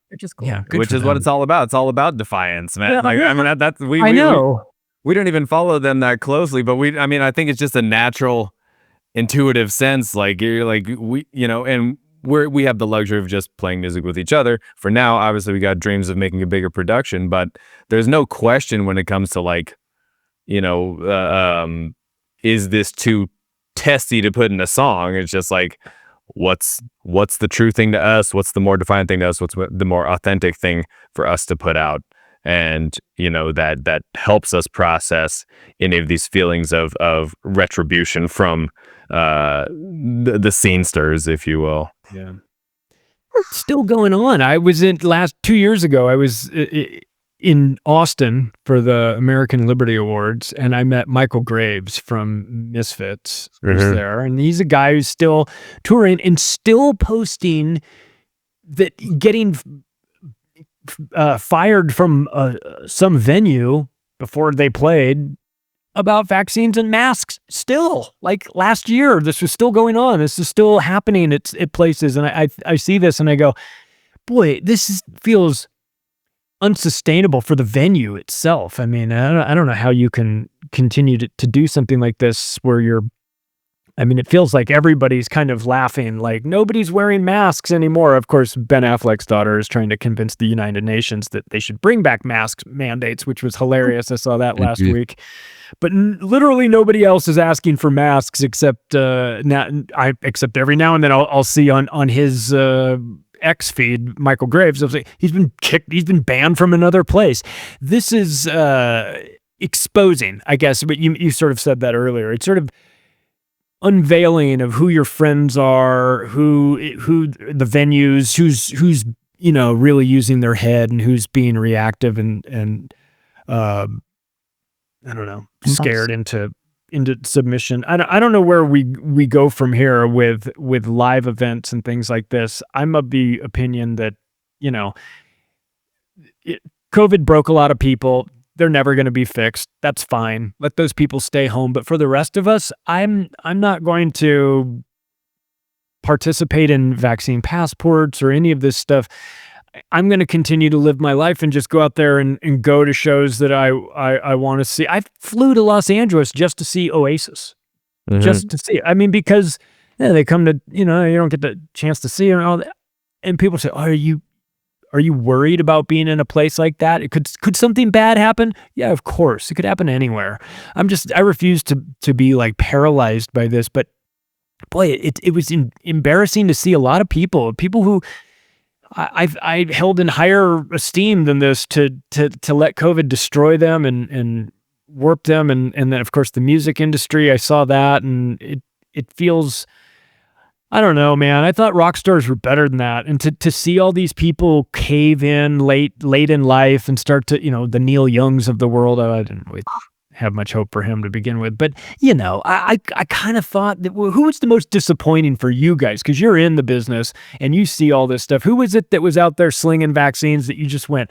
Which is cool. Yeah, which is what it's all about. It's all about defiance, man. Yeah, like, I mean, I know. We don't even follow them that closely, but I think it's just a natural, intuitive sense. Like, you're like, you know, and we have the luxury of just playing music with each other. For now, obviously, we got dreams of making a bigger production, but there's no question when it comes to like, is this too testy to put in a song? It's just like, what's the true thing to us? What's the more defined thing to us? What's the more authentic thing for us to put out? And that helps us process any of these feelings of retribution from the scenesters, if you will. Yeah, still going on. I was in 2 years ago. I was in Austin for the American Liberty Awards, and I met Michael Graves from Misfits. Who's there, and he's a guy who's still touring and still posting that getting fired from some venue before they played about vaccines and masks. Still, like last year, this was still going on. This is still happening at places, and I see this and I go, boy, feels unsustainable for the venue itself. I mean, I don't know how you can continue to do something like this where it feels like everybody's kind of laughing, like nobody's wearing masks anymore. Of course, Ben Affleck's daughter is trying to convince the United Nations that they should bring back mask mandates, which was hilarious. I saw that last week. But literally nobody else is asking for masks except every now and then I'll see on his X feed, Michael Graves, he's been banned from another place. This is exposing, I guess, but you sort of said that earlier. It's sort of unveiling of who your friends are, who the venues, who's really using their head and who's being reactive and I don't know, scared into submission. I don't know where we go from here with live events and things like this. I'm of the opinion that COVID broke a lot of people. They're never going to be fixed. That's fine. Let those people stay home. But for the rest of us, I'm not going to participate in vaccine passports or any of this stuff. I'm going to continue to live my life and just go out there and go to shows that I want to see. I flew to Los Angeles just to see Oasis, just to see it. I mean, because they come to, you don't get the chance to see them and all that. And people say, are you worried about being in a place like that? Could something bad happen? Yeah, of course. It could happen anywhere. I refuse to be like paralyzed by this, but boy, it was embarrassing to see a lot of people who I held in higher esteem than this to let COVID destroy them and warp them. And then of course the music industry, I saw that and it feels, I don't know, man. I thought rock stars were better than that. And to see all these people cave in late in life and start to, the Neil Youngs of the world, I didn't really have much hope for him to begin with. But, I kind of thought that, who was the most disappointing for you guys? Because you're in the business and you see all this stuff. Who was it that was out there slinging vaccines that you just went,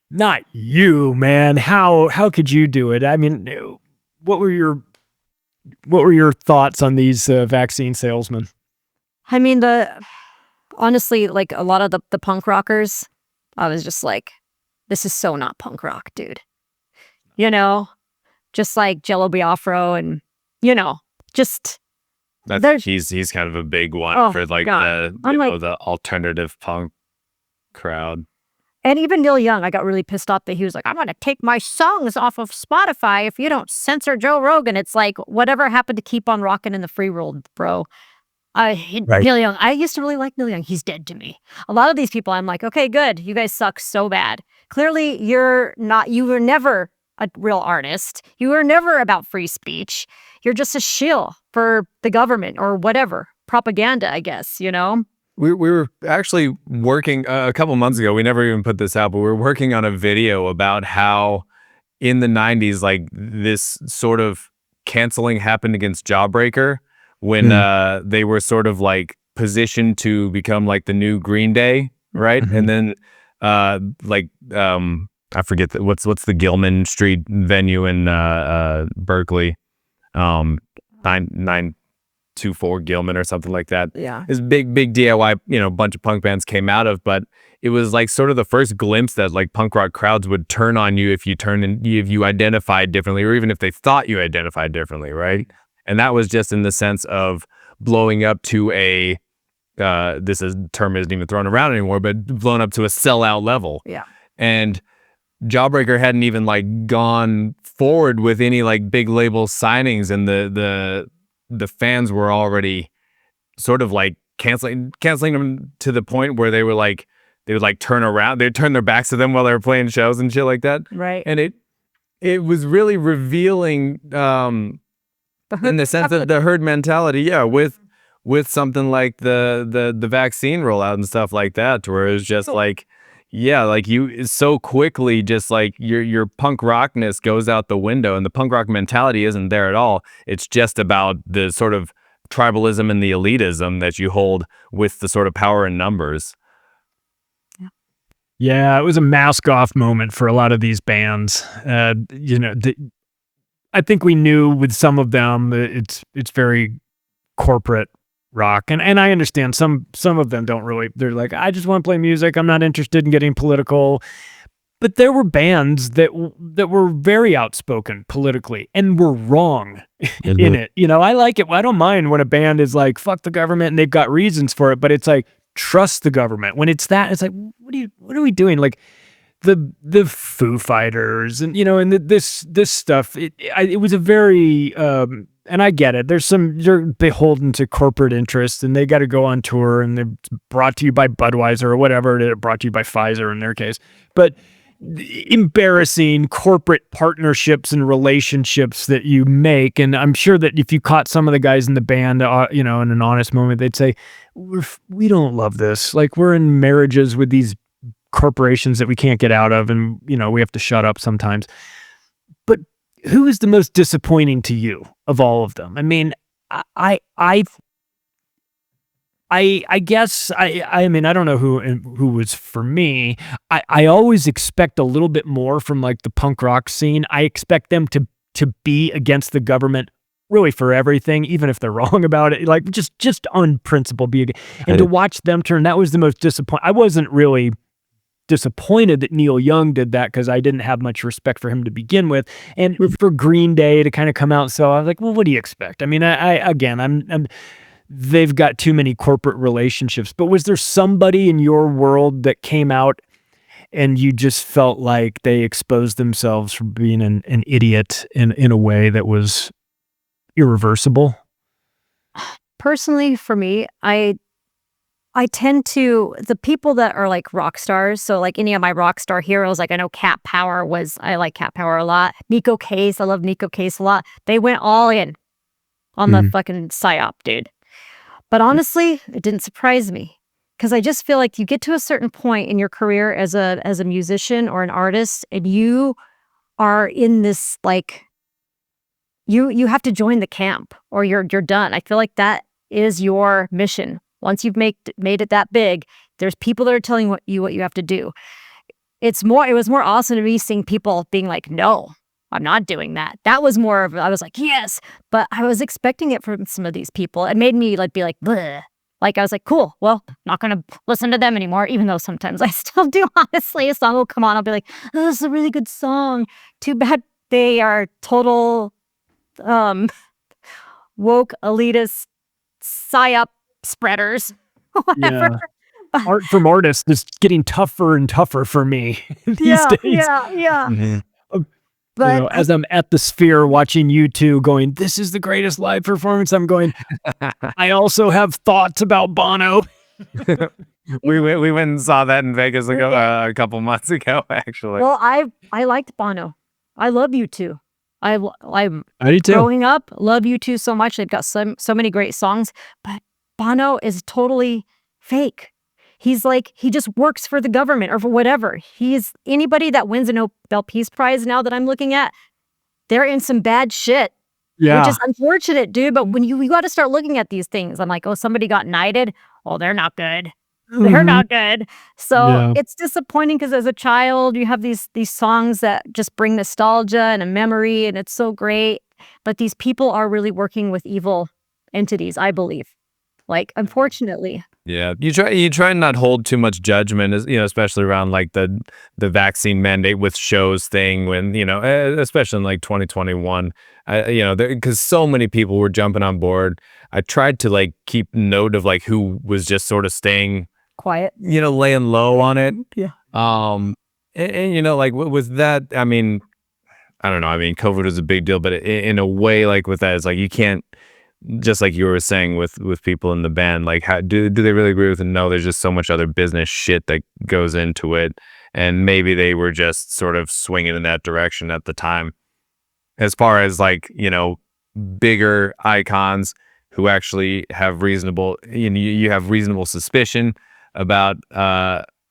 not you, man. How could you do it? I mean, what were your thoughts on these vaccine salesmen? I mean, honestly, like a lot of the punk rockers, I was just like, this is so not punk rock, dude. Just like Jello Biafro and, just. He's kind of a big one for like the alternative punk crowd. And even Neil Young, I got really pissed off that he was like, I'm going to take my songs off of Spotify if you don't censor Joe Rogan. It's like, whatever happened to Keep on Rockin' in the Free World, bro? Neil Young, I used to really like Neil Young. He's dead to me. A lot of these people, I'm like, okay, good. You guys suck so bad. Clearly, you were never a real artist. You were never about free speech. You're just a shill for the government or whatever. Propaganda, I guess, We were actually working a couple months ago. We never even put this out, but we were working on a video about how in the 90s, like this sort of canceling happened against Jawbreaker when they were sort of like positioned to become like the new Green Day, right? And then I forget what's the Gilman Street venue in Berkeley, 924 Gilman or something like that. Yeah, this big DIY, bunch of punk bands came out of, but it was like sort of the first glimpse that like punk rock crowds would turn on you if you identified differently, or even if they thought you identified differently, right? And that was just in the sense of blowing up to a term isn't even thrown around anymore, but blown up to a sellout level. Yeah. And Jawbreaker hadn't even like gone forward with any like big label signings, and the fans were already sort of like canceling them to the point where they would like turn around, they'd turn their backs to them while they were playing shows and shit like that. Right. And it was really revealing in the sense of the herd mentality, yeah, with something like the vaccine rollout and stuff like that, where it was just like, yeah, like you so quickly just like your punk rockness goes out the window, and the punk rock mentality isn't there at all. It's just about the sort of tribalism and the elitism that you hold with the sort of power in numbers. Yeah, it was a mask off moment for a lot of these bands. You know, I think we knew with some of them it's very corporate rock, and I understand some of them don't really. They're like, I just want to play music. I'm not interested in getting political. But there were bands that were very outspoken politically and were wrong in it. You know, I like it. I don't mind when a band is like, fuck the government, and they've got reasons for it, but it's like, trust the government. When it's that, it's like, what are we doing? Like the Foo Fighters and, you know, and this stuff, it was a very, and I get it. You're beholden to corporate interests, and they got to go on tour, and they're brought to you by Budweiser or whatever. They're brought to you by Pfizer in their case. But embarrassing corporate partnerships and relationships that you make. And I'm sure that if you caught some of the guys in the band, you know, in an honest moment, they'd say, we don't love this. Like, we're in marriages with these corporations that we can't get out of, and, you know, we have to shut up sometimes. But who is the most disappointing to you of all of them? I mean, I guess I mean, I don't know who was for me. I always expect a little bit more from like the punk rock scene. I expect them to be against the government really for everything, even if they're wrong about it. Like just on principle, and to watch them turn. That was the most disappointing. I wasn't really disappointed that Neil Young did that, because I didn't have much respect for him to begin with, and for Green Day to kind of come out. So I was like, well, what do you expect? I mean, I'm they've got too many corporate relationships. But was there somebody in your world that came out and you just felt like they exposed themselves for being an idiot in a way that was irreversible? Personally, for me, I tend to, the people that are like rock stars, so like any of my rock star heroes, like I know Cat Power I like Cat Power a lot. Nico Case, I love Nico Case a lot. They went all in on the fucking psyop, dude. But honestly, it didn't surprise me, because I just feel like you get to a certain point in your career as a musician or an artist, and you are in this like, you have to join the camp or you're done. I feel like that is your mission. Once you've made it that big, there's people that are telling you what you have to do. It was more awesome to me seeing people being like, no, I'm not doing that. That was more of, I was like, yes, but I was expecting it from some of these people. It made me like be like, bleh. Like I was like, cool, well, not gonna listen to them anymore, even though sometimes I still do, honestly. A song will come on, I'll be like, oh, this is a really good song. Too bad they are total woke elitist psyop spreaders. Whatever. Yeah. Art from artists is getting tougher and tougher for me these days. Yeah. Mm-hmm. But you know, as I'm at the Sphere watching U2 going, this is the greatest live performance, I'm going, I also have thoughts about Bono. we went and saw that in Vegas a couple months ago, actually. Well, I liked Bono. I love U2. I do too. Growing up, love U2 so much. They've got so many great songs, but Bono is totally fake. He's like, he just works for the government or for whatever. He's anybody that wins a Nobel Peace Prize now that I'm looking at, they're in some bad shit. Yeah. Which is unfortunate, dude. But when you got to start looking at these things, I'm like, oh, somebody got knighted. Oh, they're not good. They're not good. So it's disappointing, because as a child, you have these songs that just bring nostalgia and a memory, and it's so great. But these people are really working with evil entities, I believe. Like, unfortunately. Yeah, you try and not hold too much judgment, especially around like the vaccine mandate with shows thing when, especially in like 2021, because so many people were jumping on board. I tried to like keep note of like who was just sort of staying quiet, laying low on it. Yeah. And like with that, I mean, I don't know. I mean, COVID was a big deal, but in a way, like with that, it's like you can't. Just like you were saying with people in the band, like how do they really agree with it? No, there's just so much other business shit that goes into it, and maybe they were just sort of swinging in that direction at the time. As far as like bigger icons who actually have reasonable, you have reasonable suspicion about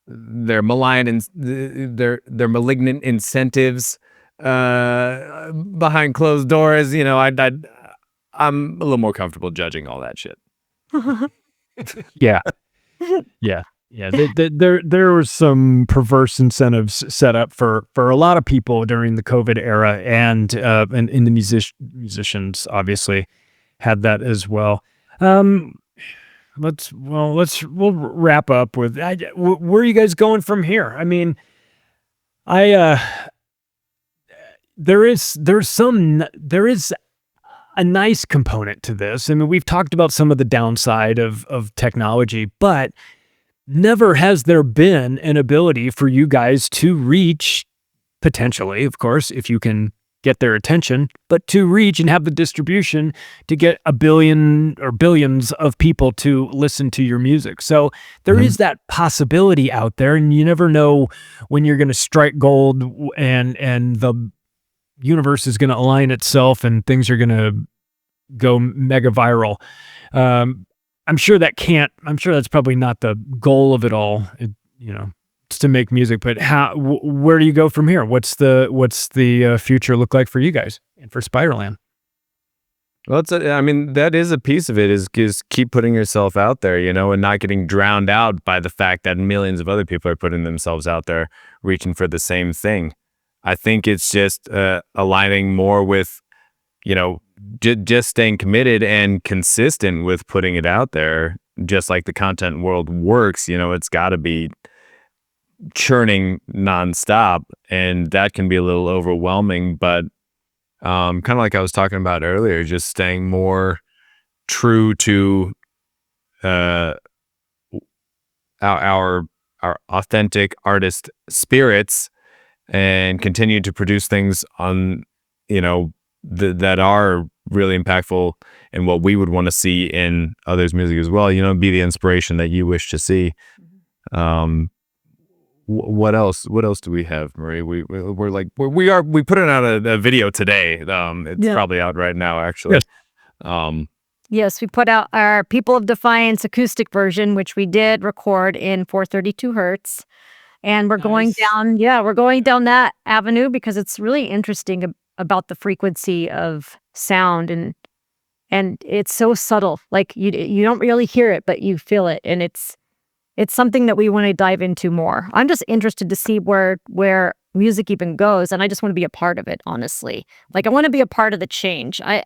their malign and their malignant incentives behind closed doors. I'm a little more comfortable judging all that shit. Yeah. There were some perverse incentives set up for a lot of people during the COVID era, and the musicians obviously had that as well. We'll wrap up with where are you guys going from here? I mean, there is a nice component to this. I mean, we've talked about some of the downside of technology, but never has there been an ability for you guys to reach, potentially, of course, if you can get their attention, but to reach and have the distribution to get a billion or billions of people to listen to your music. So there is that possibility out there, and you never know when you're going to strike gold and the universe is going to align itself and things are going to go mega viral. I'm sure that's probably not the goal of it all. It's to make music, but where do you go from here? What's the future look like for you guys and for Spyderland? Well, that is a piece of it is keep putting yourself out there, and not getting drowned out by the fact that millions of other people are putting themselves out there reaching for the same thing. I think it's just aligning more with, just staying committed and consistent with putting it out there. Just like the content world works, it's got to be churning nonstop, and that can be a little overwhelming. But kind of like I was talking about earlier, just staying more true to our authentic artist spirits, and continue to produce things on, that are really impactful and what we would want to see in others' music as well. Be the inspiration that you wish to see. What else? What else do we have, Marie? We put it out a video today. It's probably out right now, actually. Yes. Yes, we put out our People of Defiance acoustic version, which we did record in 432 hertz. And we're going down that avenue because it's really interesting about the frequency of sound, and it's so subtle. Like you don't really hear it, but you feel it, and it's something that we want to dive into more. I'm just interested to see where music even goes, and I just want to be a part of it, honestly. Like, I want to be a part of the change. I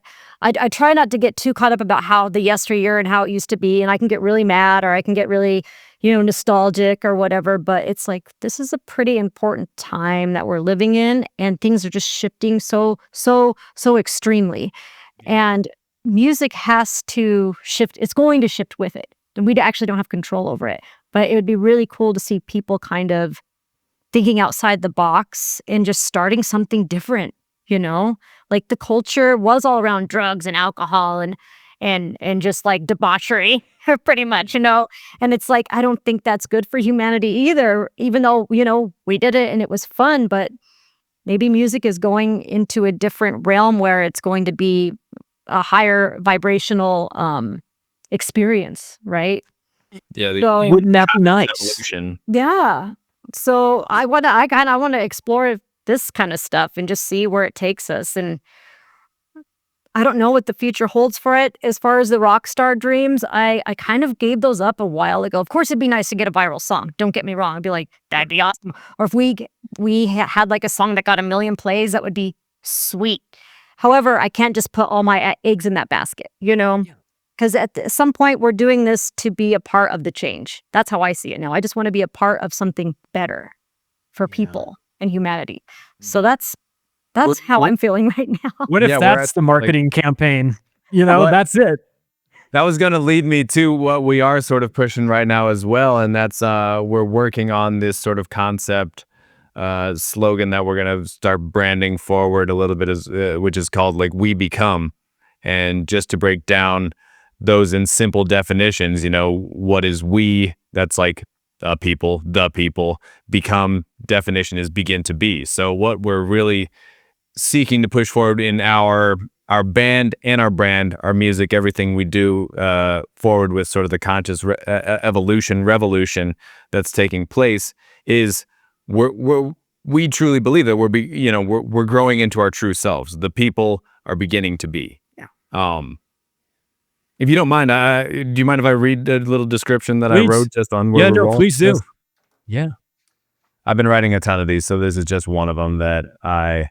try not to get too caught up about how the yesteryear and how it used to be, and I can get really mad or I can get really nostalgic or whatever, but it's like, this is a pretty important time that we're living in, and things are just shifting so extremely. And music has to shift. It's going to shift with it. And we actually don't have control over it. But it would be really cool to see people kind of thinking outside the box and just starting something different, Like, the culture was all around drugs and alcohol and just like debauchery, pretty much, And it's like, I don't think that's good for humanity either, even though, we did it and it was fun, but maybe music is going into a different realm where it's going to be a higher vibrational experience, right? Yeah, so, wouldn't that be nice? Evolution. Yeah. So I want to explore this kind of stuff and just see where it takes us. And I don't know what the future holds for it. As far as the rock star dreams, I kind of gave those up a while ago. Of course, it'd be nice to get a viral song. Don't get me wrong. I'd be like, that'd be awesome. Or if we had like a song that got 1 million plays, that would be sweet. However, I can't just put all my eggs in that basket, Yeah. Because at some point, we're doing this to be a part of the change. That's how I see it now. I just want to be a part of something better for people and humanity. So that's how I'm feeling right now. What if that's the marketing campaign? You know, that's it. That was going to lead me to what we are sort of pushing right now as well. And that's we're working on this sort of concept slogan that we're going to start branding forward a little bit, which is called like We Become. And just to break down those in simple definitions, you know, what is we? That's like the people. Become definition is begin to be. So what we're really seeking to push forward in our band and our brand, our music, everything we do forward with sort of the conscious revolution that's taking place is we truly believe that we're growing into our true selves. The people are beginning to be. Yeah. If you don't mind, do you mind if I read a little description that I wrote just on where we're please do. Yeah. I've been writing a ton of these, so this is just one of them that I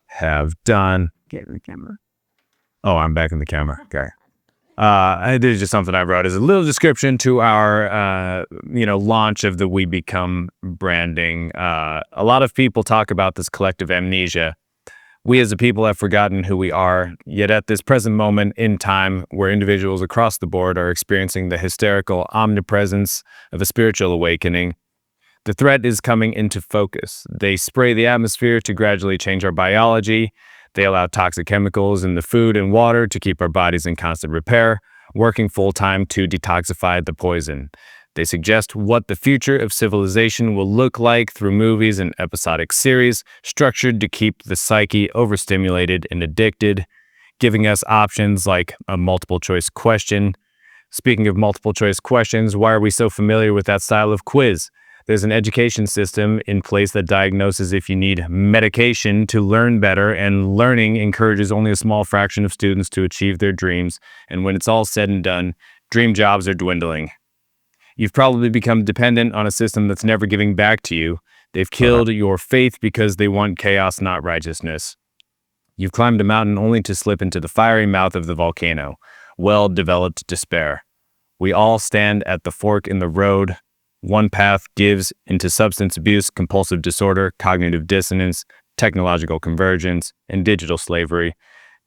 have done. Get in the camera. Oh, I'm back in the camera. Okay. This is just something I wrote as a little description to our, launch of the We Become branding. A lot of people talk about this collective amnesia. We as a people have forgotten who we are, yet at this present moment in time where individuals across the board are experiencing the hysterical omnipresence of a spiritual awakening, the threat is coming into focus. They spray the atmosphere to gradually change our biology. They allow toxic chemicals in the food and water to keep our bodies in constant repair, working full-time to detoxify the poison. They suggest what the future of civilization will look like through movies and episodic series, structured to keep the psyche overstimulated and addicted, giving us options like a multiple choice question. Speaking of multiple choice questions, why are we so familiar with that style of quiz? There's an education system in place that diagnoses if you need medication to learn better, and learning encourages only a small fraction of students to achieve their dreams. And when it's all said and done, dream jobs are dwindling. You've probably become dependent on a system that's never giving back to you. They've killed your faith because they want chaos, not righteousness. You've climbed a mountain only to slip into the fiery mouth of the volcano. Well-developed despair. We all stand at the fork in the road. One path gives into substance abuse, compulsive disorder, cognitive dissonance, technological convergence, and digital slavery.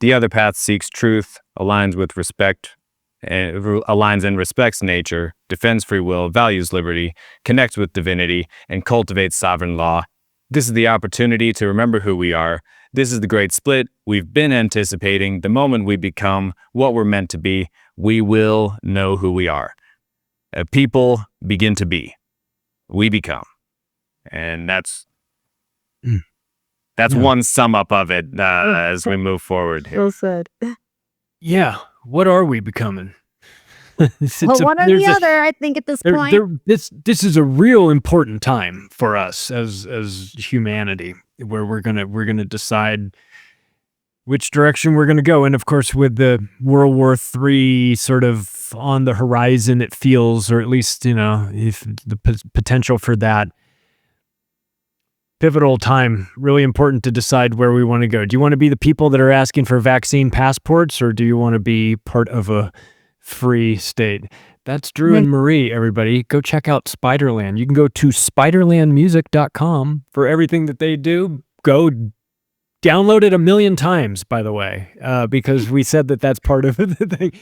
The other path seeks truth, aligns and respects nature, defends free will, values liberty, connects with divinity, and cultivates sovereign law. This is the opportunity to remember who we are. This is the great split we've been anticipating. The moment we become what we're meant to be, we will know who we are. People begin to be. We become. And that's one sum up of it as we move forward here. Well said. Yeah. What are we becoming? One or the other, I think, at this point. This is a real important time for us as humanity, where we're gonna decide which direction we're gonna go. And of course, with the World War III sort of on the horizon, it feels, or at least, if the potential for that pivotal time, really important to decide where we want to go. Do you want to be the people that are asking for vaccine passports, or do you want to be part of a free state? That's Drew and Marie, everybody. Go check out Spyderland. You can go to spyderlandmusic.com for everything that they do. Go download it 1 million times, by the way, because we said that that's part of the thing.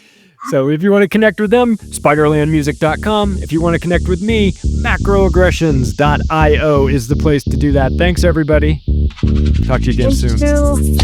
So if you want to connect with them, SpyderlandMusic.com. If you want to connect with me, macroaggressions.io is the place to do that. Thanks, everybody. Talk to you again soon.